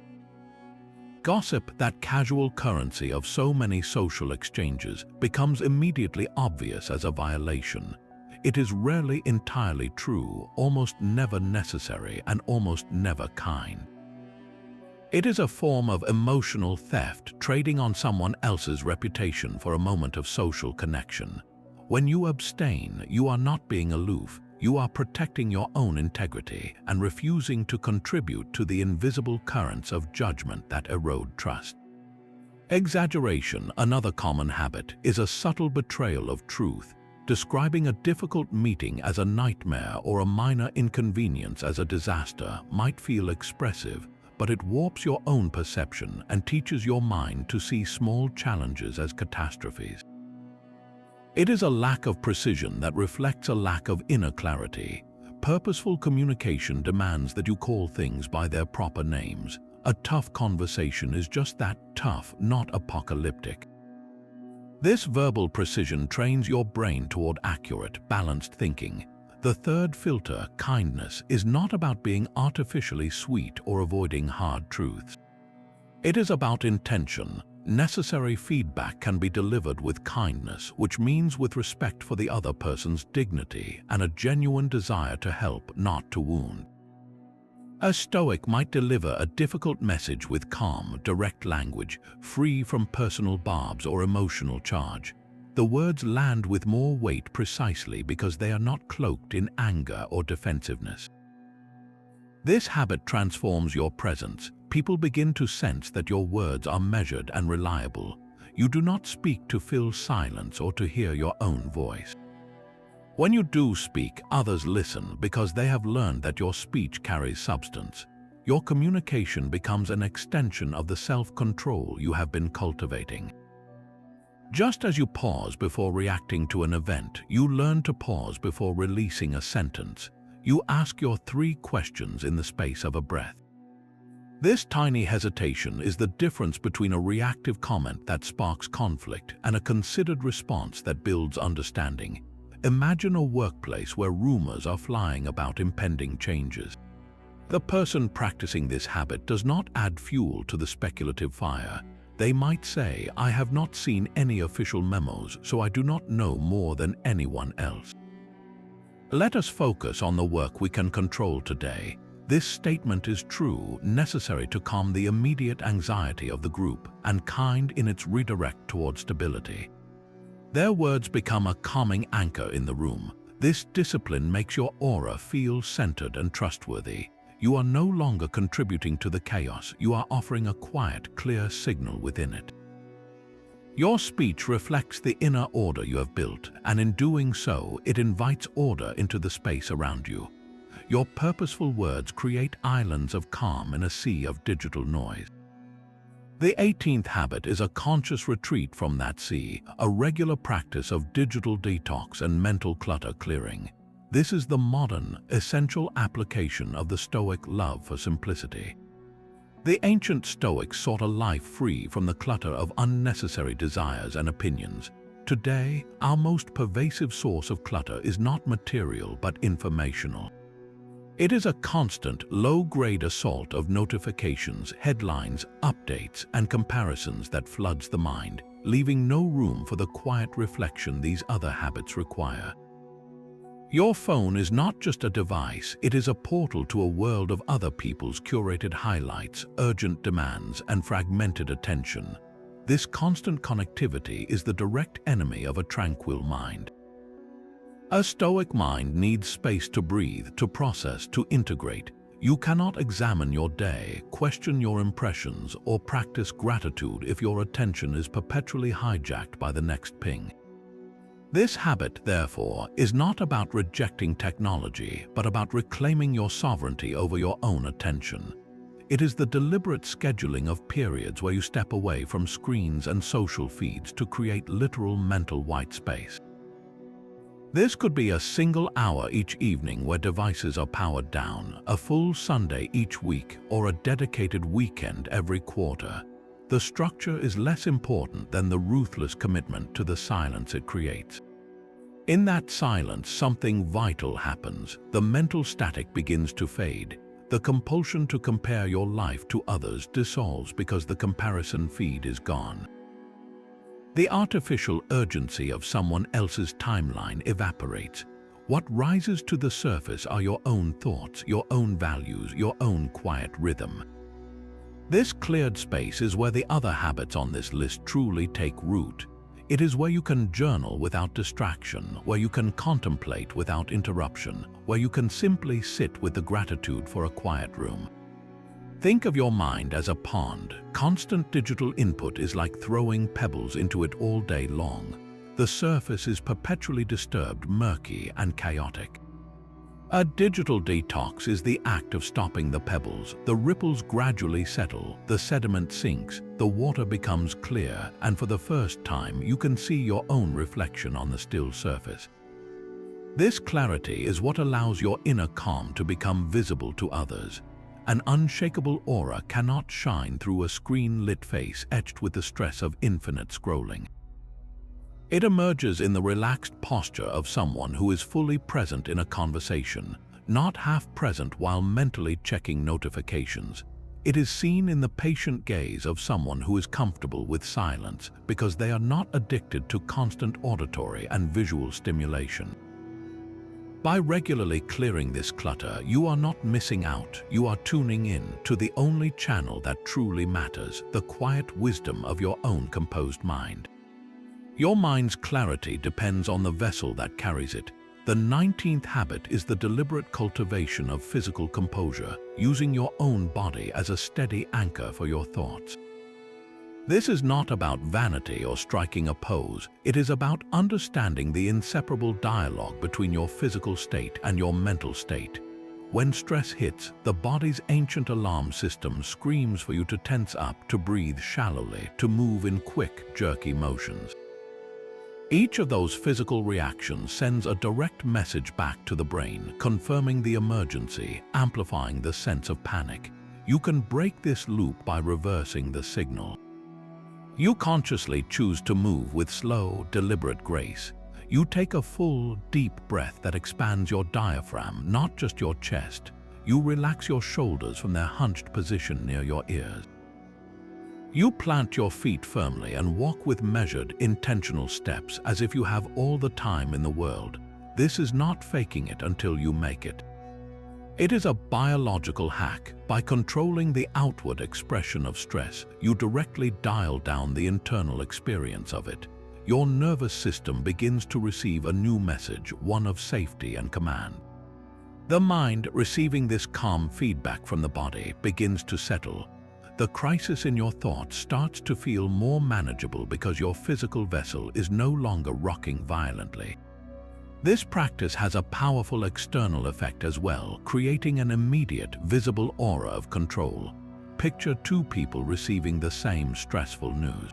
Gossip, that casual currency of so many social exchanges, becomes immediately obvious as a violation. It is rarely entirely true, almost never necessary, and almost never kind. It is a form of emotional theft, trading on someone else's reputation for a moment of social connection. When you abstain, you are not being aloof. You are protecting your own integrity and refusing to contribute to the invisible currents of judgment that erode trust. Exaggeration, another common habit, is a subtle betrayal of truth. Describing a difficult meeting as a nightmare or a minor inconvenience as a disaster might feel expressive, but it warps your own perception and teaches your mind to see small challenges as catastrophes. It is a lack of precision that reflects a lack of inner clarity. Purposeful communication demands that you call things by their proper names. A tough conversation is just that, tough, not apocalyptic. This verbal precision trains your brain toward accurate, balanced thinking. The third filter, kindness, is not about being artificially sweet or avoiding hard truths. It is about intention. Necessary feedback can be delivered with kindness, which means with respect for the other person's dignity and a genuine desire to help, not to wound. A Stoic might deliver a difficult message with calm, direct language, free from personal barbs or emotional charge. the words land with more weight precisely because they are not cloaked in anger or defensiveness. This habit transforms your presence. People begin to sense that your words are measured and reliable. You do not speak to fill silence or to hear your own voice. When you do speak, others listen because they have learned that your speech carries substance. Your communication becomes an extension of the self-control you have been cultivating. Just as you pause before reacting to an event, you learn to pause before releasing a sentence. You ask your 3 questions in the space of a breath. This tiny hesitation is the difference between a reactive comment that sparks conflict and a considered response that builds understanding. Imagine a workplace where rumors are flying about impending changes. The person practicing this habit does not add fuel to the speculative fire. They might say, "I have not seen any official memos, so I do not know more than anyone else." Let us focus on the work we can control today. This statement is true, necessary to calm the immediate anxiety of the group, and kind in its redirect toward stability. Their words become a calming anchor in the room. This discipline makes your aura feel centered and trustworthy. You are no longer contributing to the chaos, you are offering a quiet, clear signal within it. Your speech reflects the inner order you have built, and in doing so, it invites order into the space around you. Your purposeful words create islands of calm in a sea of digital noise. The 18th habit is a conscious retreat from that sea, a regular practice of digital detox and mental clutter clearing. This is the modern, essential application of the Stoic love for simplicity. The ancient Stoics sought a life free from the clutter of unnecessary desires and opinions. Today, our most pervasive source of clutter is not material but informational. It is a constant, low-grade assault of notifications, headlines, updates, and comparisons that floods the mind, leaving no room for the quiet reflection these other habits require. Your phone is not just a device, it is a portal to a world of other people's curated highlights, urgent demands, and fragmented attention. This constant connectivity is the direct enemy of a tranquil mind. A Stoic mind needs space to breathe, to process, to integrate. You cannot examine your day, question your impressions, or practice gratitude if your attention is perpetually hijacked by the next ping. This habit, therefore, is not about rejecting technology, but about reclaiming your sovereignty over your own attention. It is the deliberate scheduling of periods where you step away from screens and social feeds to create literal mental white space. This could be a single hour each evening where devices are powered down, a full Sunday each week, or a dedicated weekend every quarter. The structure is less important than the ruthless commitment to the silence it creates. In that silence, something vital happens. The mental static begins to fade. The compulsion to compare your life to others dissolves because the comparison feed is gone. The artificial urgency of someone else's timeline evaporates. What rises to the surface are your own thoughts, your own values, your own quiet rhythm. This cleared space is where the other habits on this list truly take root. It is where you can journal without distraction, where you can contemplate without interruption, where you can simply sit with the gratitude for a quiet room. Think of your mind as a pond. Constant digital input is like throwing pebbles into it all day long. The surface is perpetually disturbed, murky, and chaotic. A digital detox is the act of stopping the pebbles. The ripples gradually settle, the sediment sinks, the water becomes clear, and for the first time you can see your own reflection on the still surface. This clarity is what allows your inner calm to become visible to others. An unshakable aura cannot shine through a screen-lit face etched with the stress of infinite scrolling. It emerges in the relaxed posture of someone who is fully present in a conversation, not half present while mentally checking notifications. It is seen in the patient gaze of someone who is comfortable with silence because they are not addicted to constant auditory and visual stimulation. By regularly clearing this clutter, you are not missing out, you are tuning in to the only channel that truly matters, the quiet wisdom of your own composed mind. Your mind's clarity depends on the vessel that carries it. The 19th habit is the deliberate cultivation of physical composure, using your own body as a steady anchor for your thoughts. This is not about vanity or striking a pose. It is about understanding the inseparable dialogue between your physical state and your mental state. When stress hits, the body's ancient alarm system screams for you to tense up, to breathe shallowly, to move in quick, jerky motions. Each of those physical reactions sends a direct message back to the brain, confirming the emergency, amplifying the sense of panic. You can break this loop by reversing the signal. You consciously choose to move with slow, deliberate grace. You take a full, deep breath that expands your diaphragm, not just your chest. You relax your shoulders from their hunched position near your ears. You plant your feet firmly and walk with measured, intentional steps as if you have all the time in the world. This is not faking it until you make it. It is a biological hack. By controlling the outward expression of stress, you directly dial down the internal experience of it. Your nervous system begins to receive a new message, one of safety and command. The mind, receiving this calm feedback from the body, begins to settle. The crisis in your thoughts starts to feel more manageable because your physical vessel is no longer rocking violently. This practice has a powerful external effect as well, creating an immediate, visible aura of control. Picture two people receiving the same stressful news.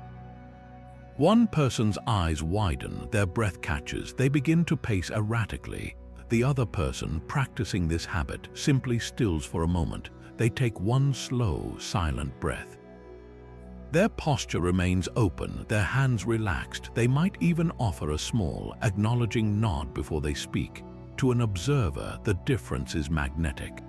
One person's eyes widen, their breath catches, they begin to pace erratically. The other person, practicing this habit, simply stills for a moment. They take one slow, silent breath. Their posture remains open, their hands relaxed. They might even offer a small, acknowledging nod before they speak. To an observer, the difference is magnetic.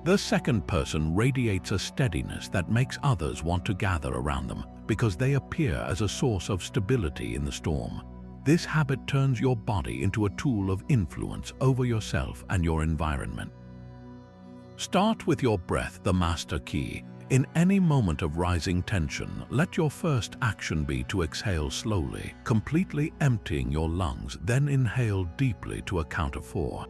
The second person radiates a steadiness that makes others want to gather around them because they appear as a source of stability in the storm. This habit turns your body into a tool of influence over yourself and your environment. Start with your breath, the master key. In any moment of rising tension, let your first action be to exhale slowly, completely emptying your lungs, then inhale deeply to a count of 4.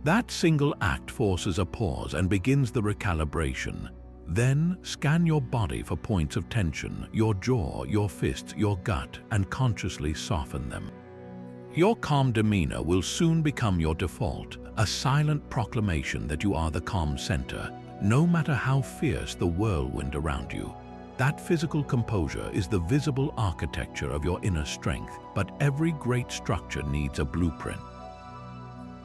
That single act forces a pause and begins the recalibration. Then scan your body for points of tension, your jaw, your fists, your gut, and consciously soften them. Your calm demeanor will soon become your default, a silent proclamation that you are the calm center, no matter how fierce the whirlwind around you. That physical composure is the visible architecture of your inner strength, but every great structure needs a blueprint.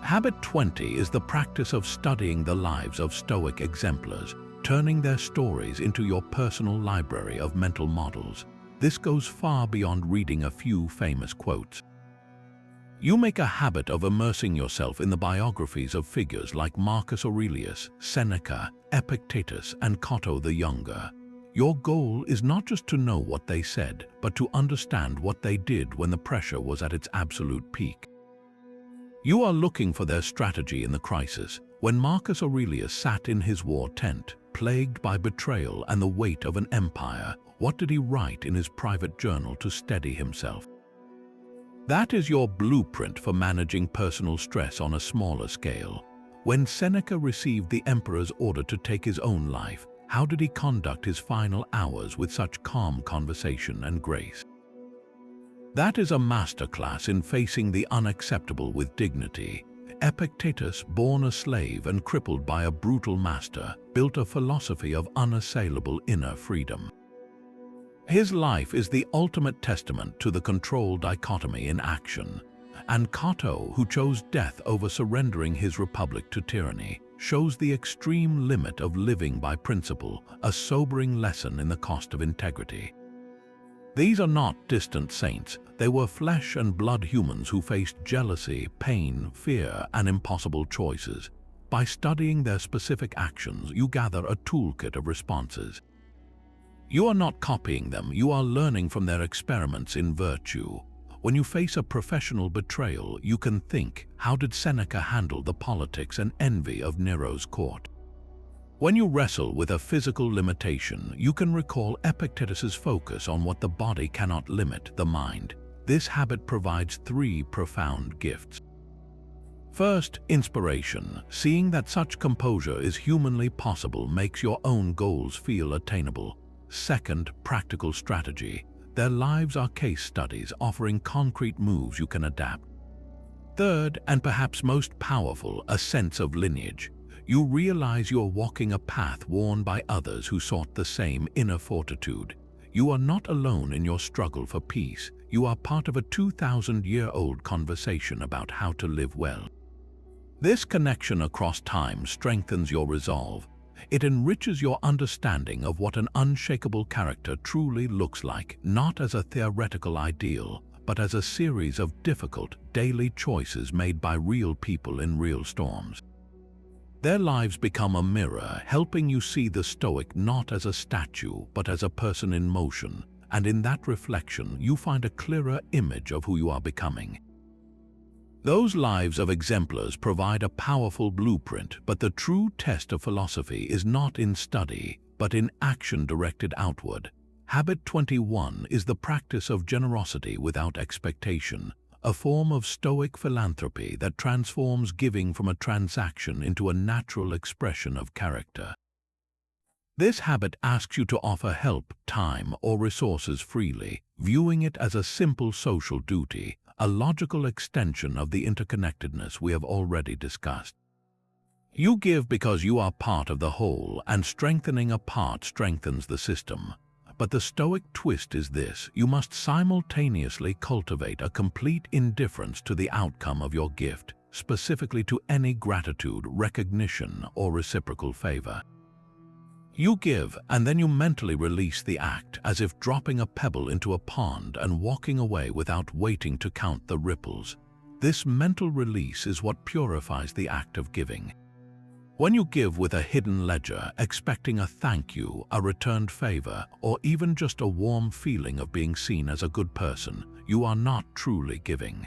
Habit 20 is the practice of studying the lives of Stoic exemplars, turning their stories into your personal library of mental models. This goes far beyond reading a few famous quotes. You make a habit of immersing yourself in the biographies of figures like Marcus Aurelius, Seneca, Epictetus, and Cato the Younger. Your goal is not just to know what they said, but to understand what they did when the pressure was at its absolute peak. You are looking for their strategy in the crisis. When Marcus Aurelius sat in his war tent, plagued by betrayal and the weight of an empire, what did he write in his private journal to steady himself? That is your blueprint for managing personal stress on a smaller scale. When Seneca received the emperor's order to take his own life, how did he conduct his final hours with such calm conversation and grace? That is a masterclass in facing the unacceptable with dignity. Epictetus, born a slave and crippled by a brutal master, built a philosophy of unassailable inner freedom. His life is the ultimate testament to the control dichotomy in action. And Cato, who chose death over surrendering his republic to tyranny, shows the extreme limit of living by principle, a sobering lesson in the cost of integrity. These are not distant saints. They were flesh and blood humans who faced jealousy, pain, fear, and impossible choices. By studying their specific actions, you gather a toolkit of responses. You are not copying them, you are learning from their experiments in virtue. When you face a professional betrayal, you can think, how did Seneca handle the politics and envy of Nero's court? When you wrestle with a physical limitation, you can recall Epictetus's focus on what the body cannot limit, the mind. This habit provides three profound gifts. First, inspiration. Seeing that such composure is humanly possible makes your own goals feel attainable. Second, practical strategy. Their lives are case studies offering concrete moves you can adapt. Third, and perhaps most powerful, a sense of lineage. You realize you are walking a path worn by others who sought the same inner fortitude. You are not alone in your struggle for peace. You are part of a 2,000-year-old conversation about how to live well. This connection across time strengthens your resolve. It enriches your understanding of what an unshakable character truly looks like, not as a theoretical ideal, but as a series of difficult, daily choices made by real people in real storms. Their lives become a mirror, helping you see the Stoic not as a statue, but as a person in motion, and in that reflection you find a clearer image of who you are becoming. Those lives of exemplars provide a powerful blueprint, but the true test of philosophy is not in study, but in action directed outward. Habit 21 is the practice of generosity without expectation, a form of Stoic philanthropy that transforms giving from a transaction into a natural expression of character. This habit asks you to offer help, time, or resources freely, viewing it as a simple social duty, a logical extension of the interconnectedness we have already discussed. You give because you are part of the whole, and strengthening a part strengthens the system. But the Stoic twist is this: you must simultaneously cultivate a complete indifference to the outcome of your gift, specifically to any gratitude, recognition, or reciprocal favor. You give, and then you mentally release the act, as if dropping a pebble into a pond and walking away without waiting to count the ripples. This mental release is what purifies the act of giving. When you give with a hidden ledger, expecting a thank you, a returned favor, or even just a warm feeling of being seen as a good person, you are not truly giving.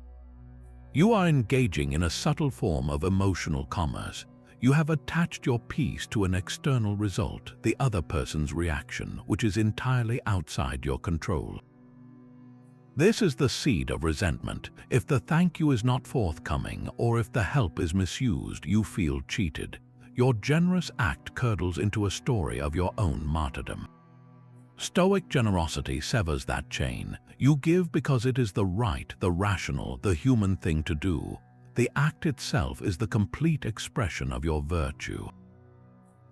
You are engaging in a subtle form of emotional commerce. You have attached your peace to an external result, the other person's reaction, which is entirely outside your control. This is the seed of resentment. If the thank you is not forthcoming, or if the help is misused, you feel cheated. Your generous act curdles into a story of your own martyrdom. Stoic generosity severs that chain. You give because it is the right, the rational, the human thing to do. The act itself is the complete expression of your virtue.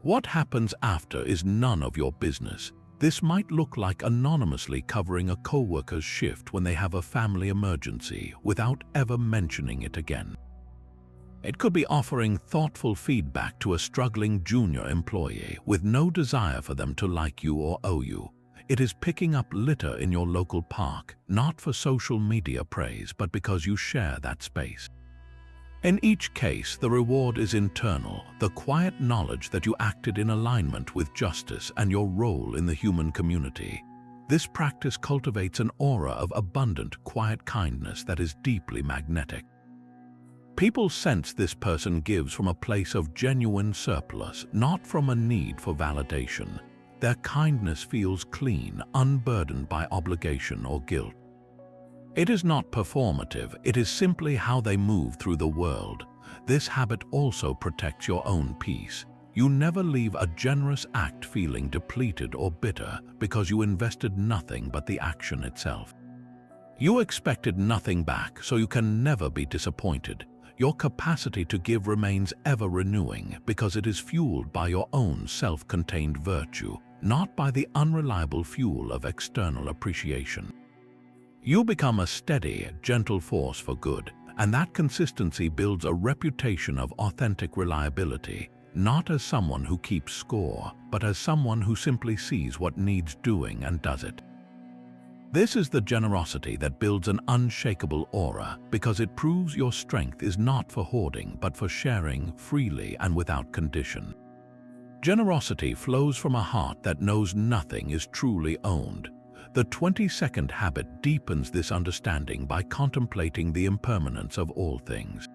What happens after is none of your business. This might look like anonymously covering a co-worker's shift when they have a family emergency without ever mentioning it again. It could be offering thoughtful feedback to a struggling junior employee with no desire for them to like you or owe you. It is picking up litter in your local park, not for social media praise, but because you share that space. In each case, the reward is internal, the quiet knowledge that you acted in alignment with justice and your role in the human community. This practice cultivates an aura of abundant, quiet kindness that is deeply magnetic. People sense this person gives from a place of genuine surplus, not from a need for validation. Their kindness feels clean, unburdened by obligation or guilt. It is not performative, it is simply how they move through the world. This habit also protects your own peace. You never leave a generous act feeling depleted or bitter because you invested nothing but the action itself. You expected nothing back, so you can never be disappointed. Your capacity to give remains ever renewing because it is fueled by your own self-contained virtue, not by the unreliable fuel of external appreciation. You become a steady, gentle force for good, and that consistency builds a reputation of authentic reliability, not as someone who keeps score, but as someone who simply sees what needs doing and does it. This is the generosity that builds an unshakable aura because it proves your strength is not for hoarding but for sharing freely and without condition. Generosity flows from a heart that knows nothing is truly owned. The 22nd habit deepens this understanding by contemplating the impermanence of all things.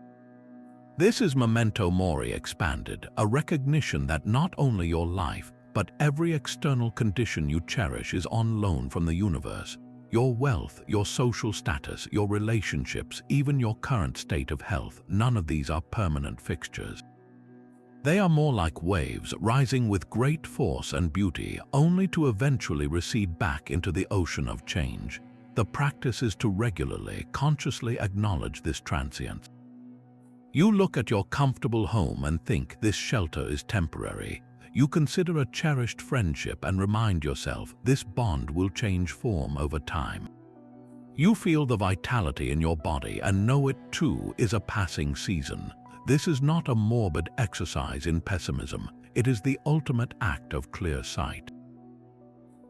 This is memento mori expanded, a recognition that not only your life, but every external condition you cherish is on loan from the universe. Your wealth, your social status, your relationships, even your current state of health, none of these are permanent fixtures. They are more like waves rising with great force and beauty, only to eventually recede back into the ocean of change. The practice is to regularly, consciously acknowledge this transience. You look at your comfortable home and think this shelter is temporary. You consider a cherished friendship and remind yourself this bond will change form over time. You feel the vitality in your body and know it too is a passing season. This is not a morbid exercise in pessimism. It is the ultimate act of clear sight.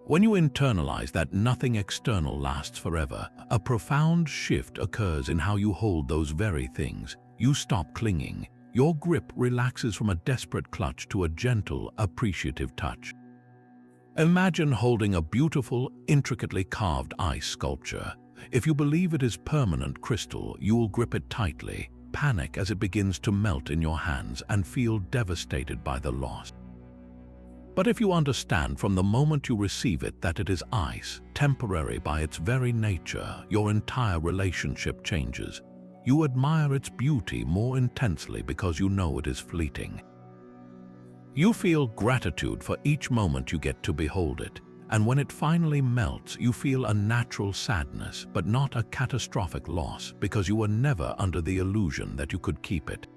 When you internalize that nothing external lasts forever, a profound shift occurs in how you hold those very things. You stop clinging. Your grip relaxes from a desperate clutch to a gentle, appreciative touch. Imagine holding a beautiful, intricately carved ice sculpture. If you believe it is permanent crystal, you will grip it tightly, panic as it begins to melt in your hands, and feel devastated by the loss. But if you understand from the moment you receive it that it is ice, temporary by its very nature, your entire relationship changes. You admire its beauty more intensely because you know it is fleeting. You feel gratitude for each moment you get to behold it, and when it finally melts, you feel a natural sadness, but not a catastrophic loss, because you were never under the illusion that you could keep it.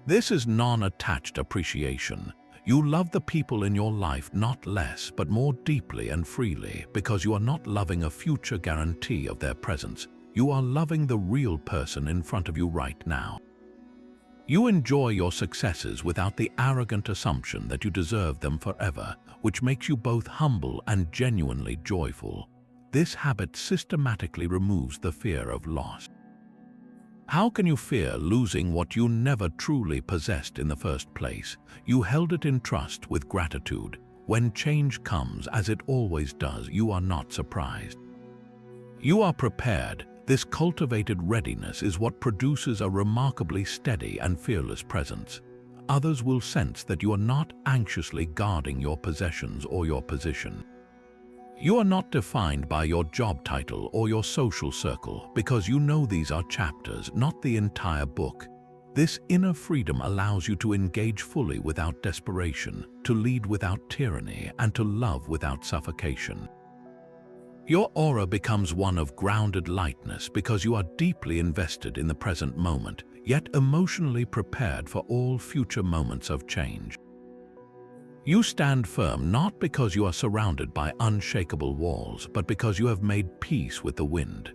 This is non-attached appreciation. You love the people in your life not less, but more deeply and freely, because you are not loving a future guarantee of their presence. You are loving the real person in front of you right now. You enjoy your successes without the arrogant assumption that you deserve them forever, which makes you both humble and genuinely joyful. This habit systematically removes the fear of loss. How can you fear losing what you never truly possessed in the first place? You held it in trust with gratitude. When change comes, as it always does, you are not surprised. You are prepared. This cultivated readiness is what produces a remarkably steady and fearless presence. Others will sense that you are not anxiously guarding your possessions or your position. You are not defined by your job title or your social circle, because you know these are chapters, not the entire book. This inner freedom allows you to engage fully without desperation, to lead without tyranny, and to love without suffocation. Your aura becomes one of grounded lightness because you are deeply invested in the present moment, yet emotionally prepared for all future moments of change. You stand firm not because you are surrounded by unshakable walls, but because you have made peace with the wind.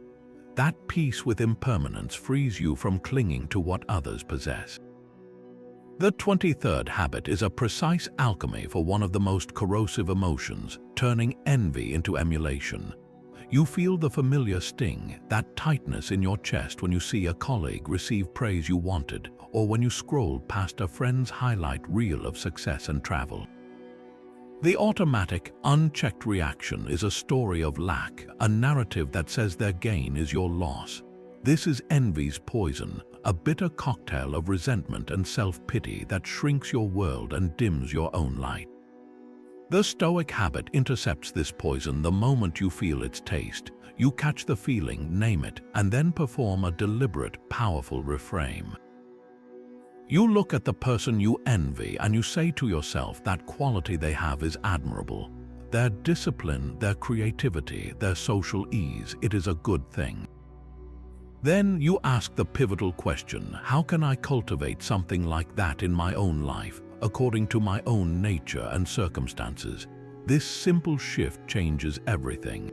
That peace with impermanence frees you from clinging to what others possess. The 23rd habit is a precise alchemy for one of the most corrosive emotions, turning envy into emulation. You feel the familiar sting, that tightness in your chest when you see a colleague receive praise you wanted, or when you scroll past a friend's highlight reel of success and travel. The automatic, unchecked reaction is a story of lack, a narrative that says their gain is your loss. This is envy's poison, a bitter cocktail of resentment and self-pity that shrinks your world and dims your own light. The Stoic habit intercepts this poison the moment you feel its taste. You catch the feeling, name it, and then perform a deliberate, powerful reframe. You look at the person you envy and you say to yourself that quality they have is admirable. Their discipline, their creativity, their social ease, it is a good thing. Then you ask the pivotal question, how can I cultivate something like that in my own life, according to my own nature and circumstances? This simple shift changes everything.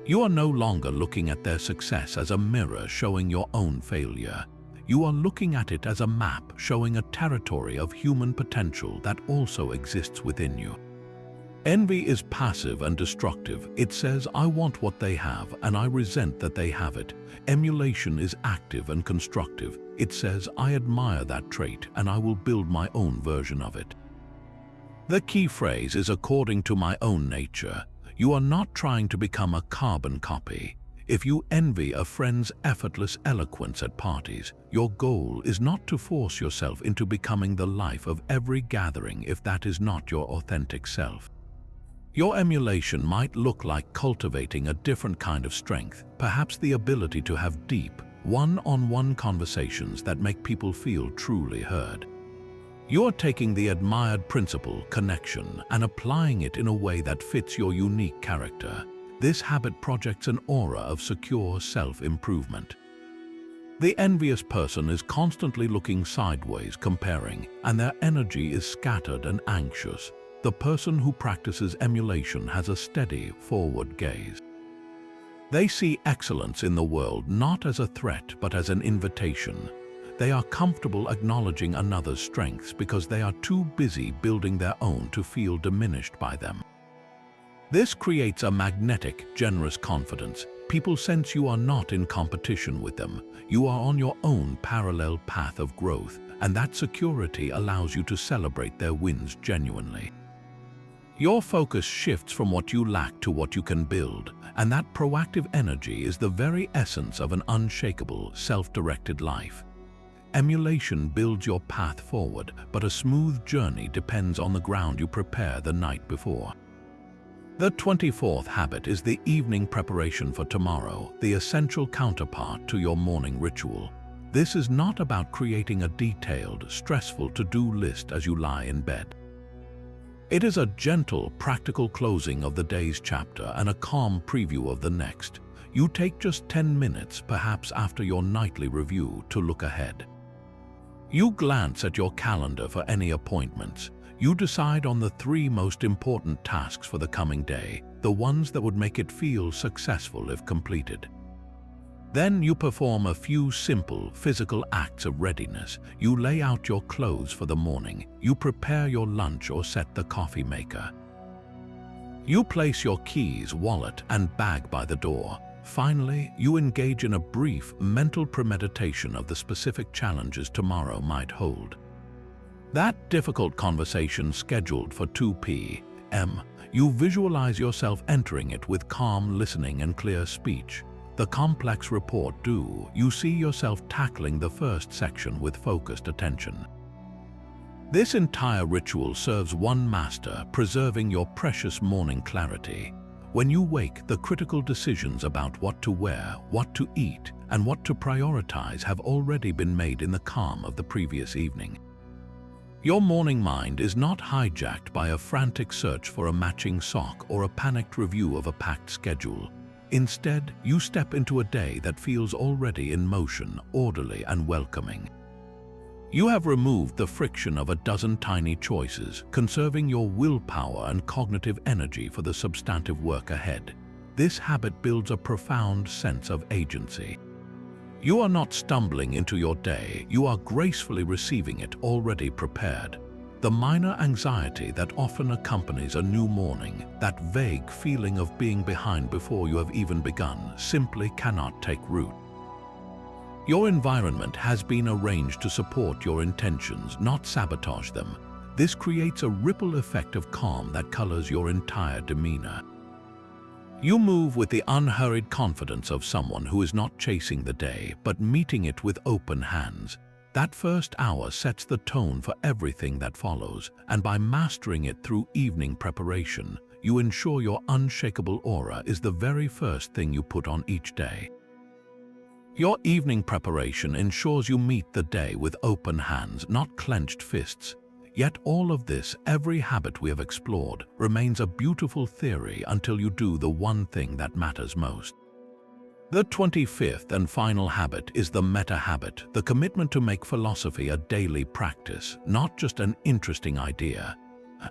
You are no longer looking at their success as a mirror showing your own failure. You are looking at it as a map showing a territory of human potential that also exists within you. Envy is passive and destructive. It says, I want what they have and I resent that they have it. Emulation is active and constructive. It says, I admire that trait and I will build my own version of it. The key phrase is according to my own nature. You are not trying to become a carbon copy. If you envy a friend's effortless eloquence at parties, your goal is not to force yourself into becoming the life of every gathering if that is not your authentic self. Your emulation might look like cultivating a different kind of strength, perhaps the ability to have deep, one-on-one conversations that make people feel truly heard. You're taking the admired principle, connection, and applying it in a way that fits your unique character. This habit projects an aura of secure self-improvement. The envious person is constantly looking sideways, comparing, and their energy is scattered and anxious. The person who practices emulation has a steady, forward gaze. They see excellence in the world not as a threat but as an invitation. They are comfortable acknowledging another's strengths because they are too busy building their own to feel diminished by them. This creates a magnetic, generous confidence. People sense you are not in competition with them. You are on your own parallel path of growth, and that security allows you to celebrate their wins genuinely. Your focus shifts from what you lack to what you can build, and that proactive energy is the very essence of an unshakable, self-directed life. Emulation builds your path forward, but a smooth journey depends on the ground you prepare the night before. The 24th habit is the evening preparation for tomorrow, the essential counterpart to your morning ritual. This is not about creating a detailed, stressful to-do list as you lie in bed. It is a gentle, practical closing of the day's chapter and a calm preview of the next. You take just 10 minutes, perhaps after your nightly review, to look ahead. You glance at your calendar for any appointments. You decide on the 3 most important tasks for the coming day, the ones that would make it feel successful if completed. Then you perform a few simple, physical acts of readiness. You lay out your clothes for the morning. You prepare your lunch or set the coffee maker. You place your keys, wallet, and bag by the door. Finally, you engage in a brief, mental premeditation of the specific challenges tomorrow might hold. That difficult conversation scheduled for 2 p.m., you visualize yourself entering it with calm listening and clear speech. The complex report due, you see yourself tackling the first section with focused attention. This entire ritual serves one master, preserving your precious morning clarity. When you wake, the critical decisions about what to wear, what to eat, and what to prioritize have already been made in the calm of the previous evening. Your morning mind is not hijacked by a frantic search for a matching sock or a panicked review of a packed schedule. Instead, you step into a day that feels already in motion, orderly and welcoming. You have removed the friction of a dozen tiny choices, conserving your willpower and cognitive energy for the substantive work ahead. This habit builds a profound sense of agency. You are not stumbling into your day, you are gracefully receiving it already prepared. The minor anxiety that often accompanies a new morning, that vague feeling of being behind before you have even begun, simply cannot take root. Your environment has been arranged to support your intentions, not sabotage them. This creates a ripple effect of calm that colors your entire demeanor. You move with the unhurried confidence of someone who is not chasing the day, but meeting it with open hands. That first hour sets the tone for everything that follows, and by mastering it through evening preparation, you ensure your unshakable aura is the very first thing you put on each day. Your evening preparation ensures you meet the day with open hands, not clenched fists. Yet all of this, every habit we have explored, remains a beautiful theory until you do the one thing that matters most. The 25th and final habit is the meta-habit, the commitment to make philosophy a daily practice, not just an interesting idea.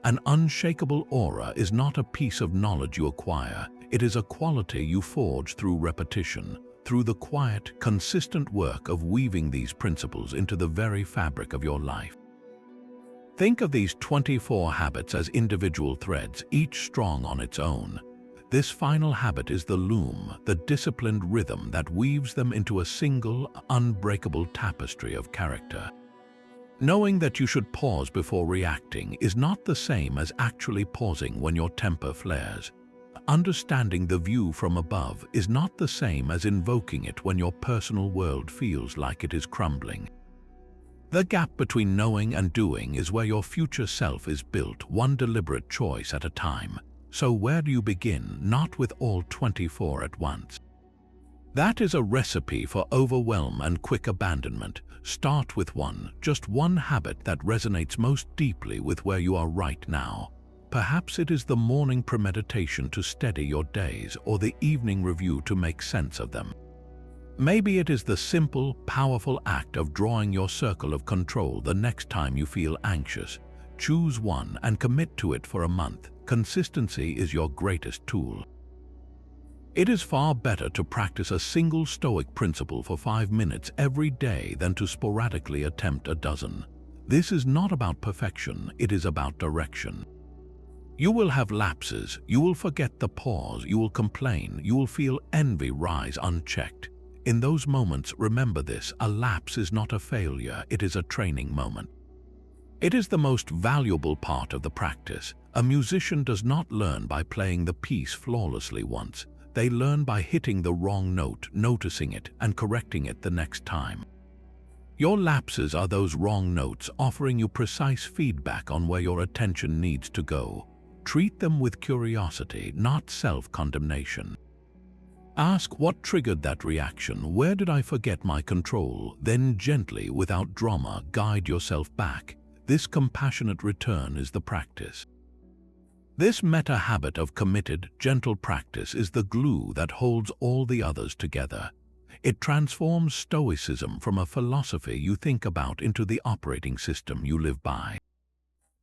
An unshakable aura is not a piece of knowledge you acquire, it is a quality you forge through repetition, through the quiet, consistent work of weaving these principles into the very fabric of your life. Think of these 24 habits as individual threads, each strong on its own. This final habit is the loom, the disciplined rhythm that weaves them into a single, unbreakable tapestry of character. Knowing that you should pause before reacting is not the same as actually pausing when your temper flares. understanding the view from above is not the same as invoking it when your personal world feels like it is crumbling. The gap between knowing and doing is where your future self is built, one deliberate choice at a time. So where do you begin? Not with all 24 at once. That is a recipe for overwhelm and quick abandonment. Start with one, just one habit that resonates most deeply with where you are right now. Perhaps it is the morning premeditation to steady your days, or the evening review to make sense of them. Maybe it is the simple, powerful act of drawing your circle of control the next time you feel anxious. Choose one and commit to it for a month. Consistency is your greatest tool. It is far better to practice a single Stoic principle for 5 minutes every day than to sporadically attempt a dozen. This is not about perfection, it is about direction. You will have lapses, you will forget the pause, you will complain, you will feel envy rise unchecked. In those moments, remember this: a lapse is not a failure, it is a training moment. It is the most valuable part of the practice. A musician does not learn by playing the piece flawlessly once. They learn by hitting the wrong note, noticing it, and correcting it the next time. Your lapses are those wrong notes offering you precise feedback on where your attention needs to go. Treat them with curiosity, not self-condemnation. Ask what triggered that reaction. Where did I forget my control? Then gently, without drama, guide yourself back. This compassionate return is the practice. This meta-habit of committed, gentle practice is the glue that holds all the others together. It transforms Stoicism from a philosophy you think about into the operating system you live by.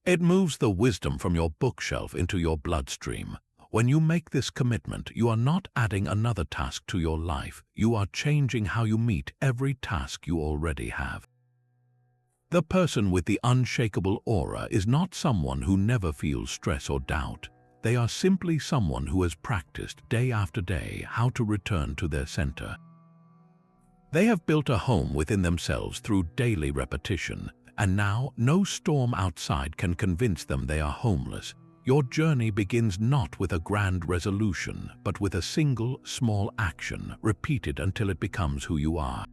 It moves the wisdom from your bookshelf into your bloodstream. When you make this commitment, you are not adding another task to your life. You are changing how you meet every task you already have. The person with the unshakable aura is not someone who never feels stress or doubt. They are simply someone who has practiced day after day how to return to their center. They have built a home within themselves through daily repetition, and now no storm outside can convince them they are homeless. Your journey begins not with a grand resolution, but with a single, small action, repeated until it becomes who you are.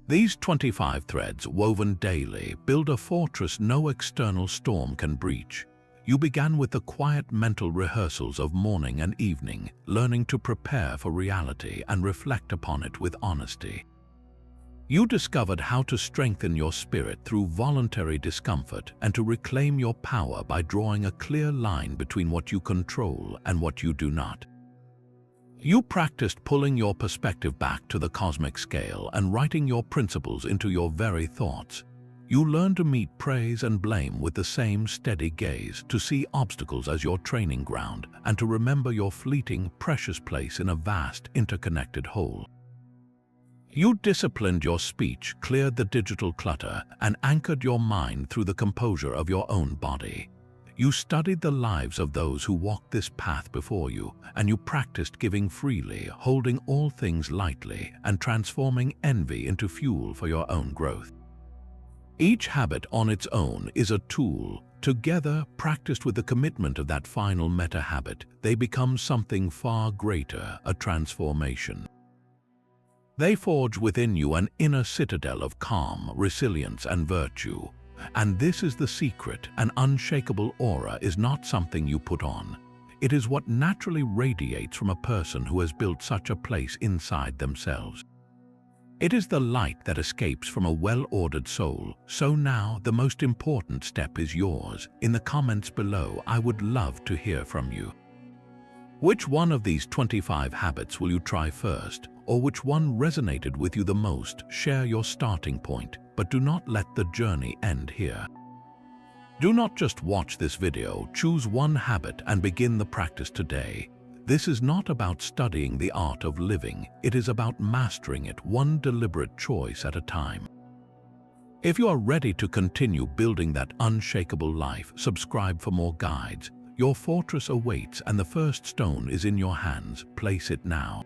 These 25 threads, woven daily, build a fortress no external storm can breach. You began with the quiet mental rehearsals of morning and evening, learning to prepare for reality and reflect upon it with honesty. You discovered how to strengthen your spirit through voluntary discomfort and to reclaim your power by drawing a clear line between what you control and what you do not. You practiced pulling your perspective back to the cosmic scale and writing your principles into your very thoughts. You learned to meet praise and blame with the same steady gaze, to see obstacles as your training ground, and to remember your fleeting, precious place in a vast, interconnected whole. You disciplined your speech, cleared the digital clutter, and anchored your mind through the composure of your own body. You studied the lives of those who walked this path before you, and you practiced giving freely, holding all things lightly, and transforming envy into fuel for your own growth. Each habit on its own is a tool. Together, practiced with the commitment of that final meta-habit, they become something far greater, a transformation. They forge within you an inner citadel of calm, resilience, and virtue. And this is the secret: an unshakable aura is not something you put on. It is what naturally radiates from a person who has built such a place inside themselves. It is the light that escapes from a well-ordered soul. So now, the most important step is yours. In the comments below, I would love to hear from you. Which one of these 25 habits will you try first? Or which one resonated with you the most? Share your starting point, but do not let the journey end here. Do not just watch this video, choose one habit and begin the practice today. This is not about studying the art of living, it is about mastering it one deliberate choice at a time. If you are ready to continue building that unshakable life, subscribe for more guides. Your fortress awaits and the first stone is in your hands. Place it now.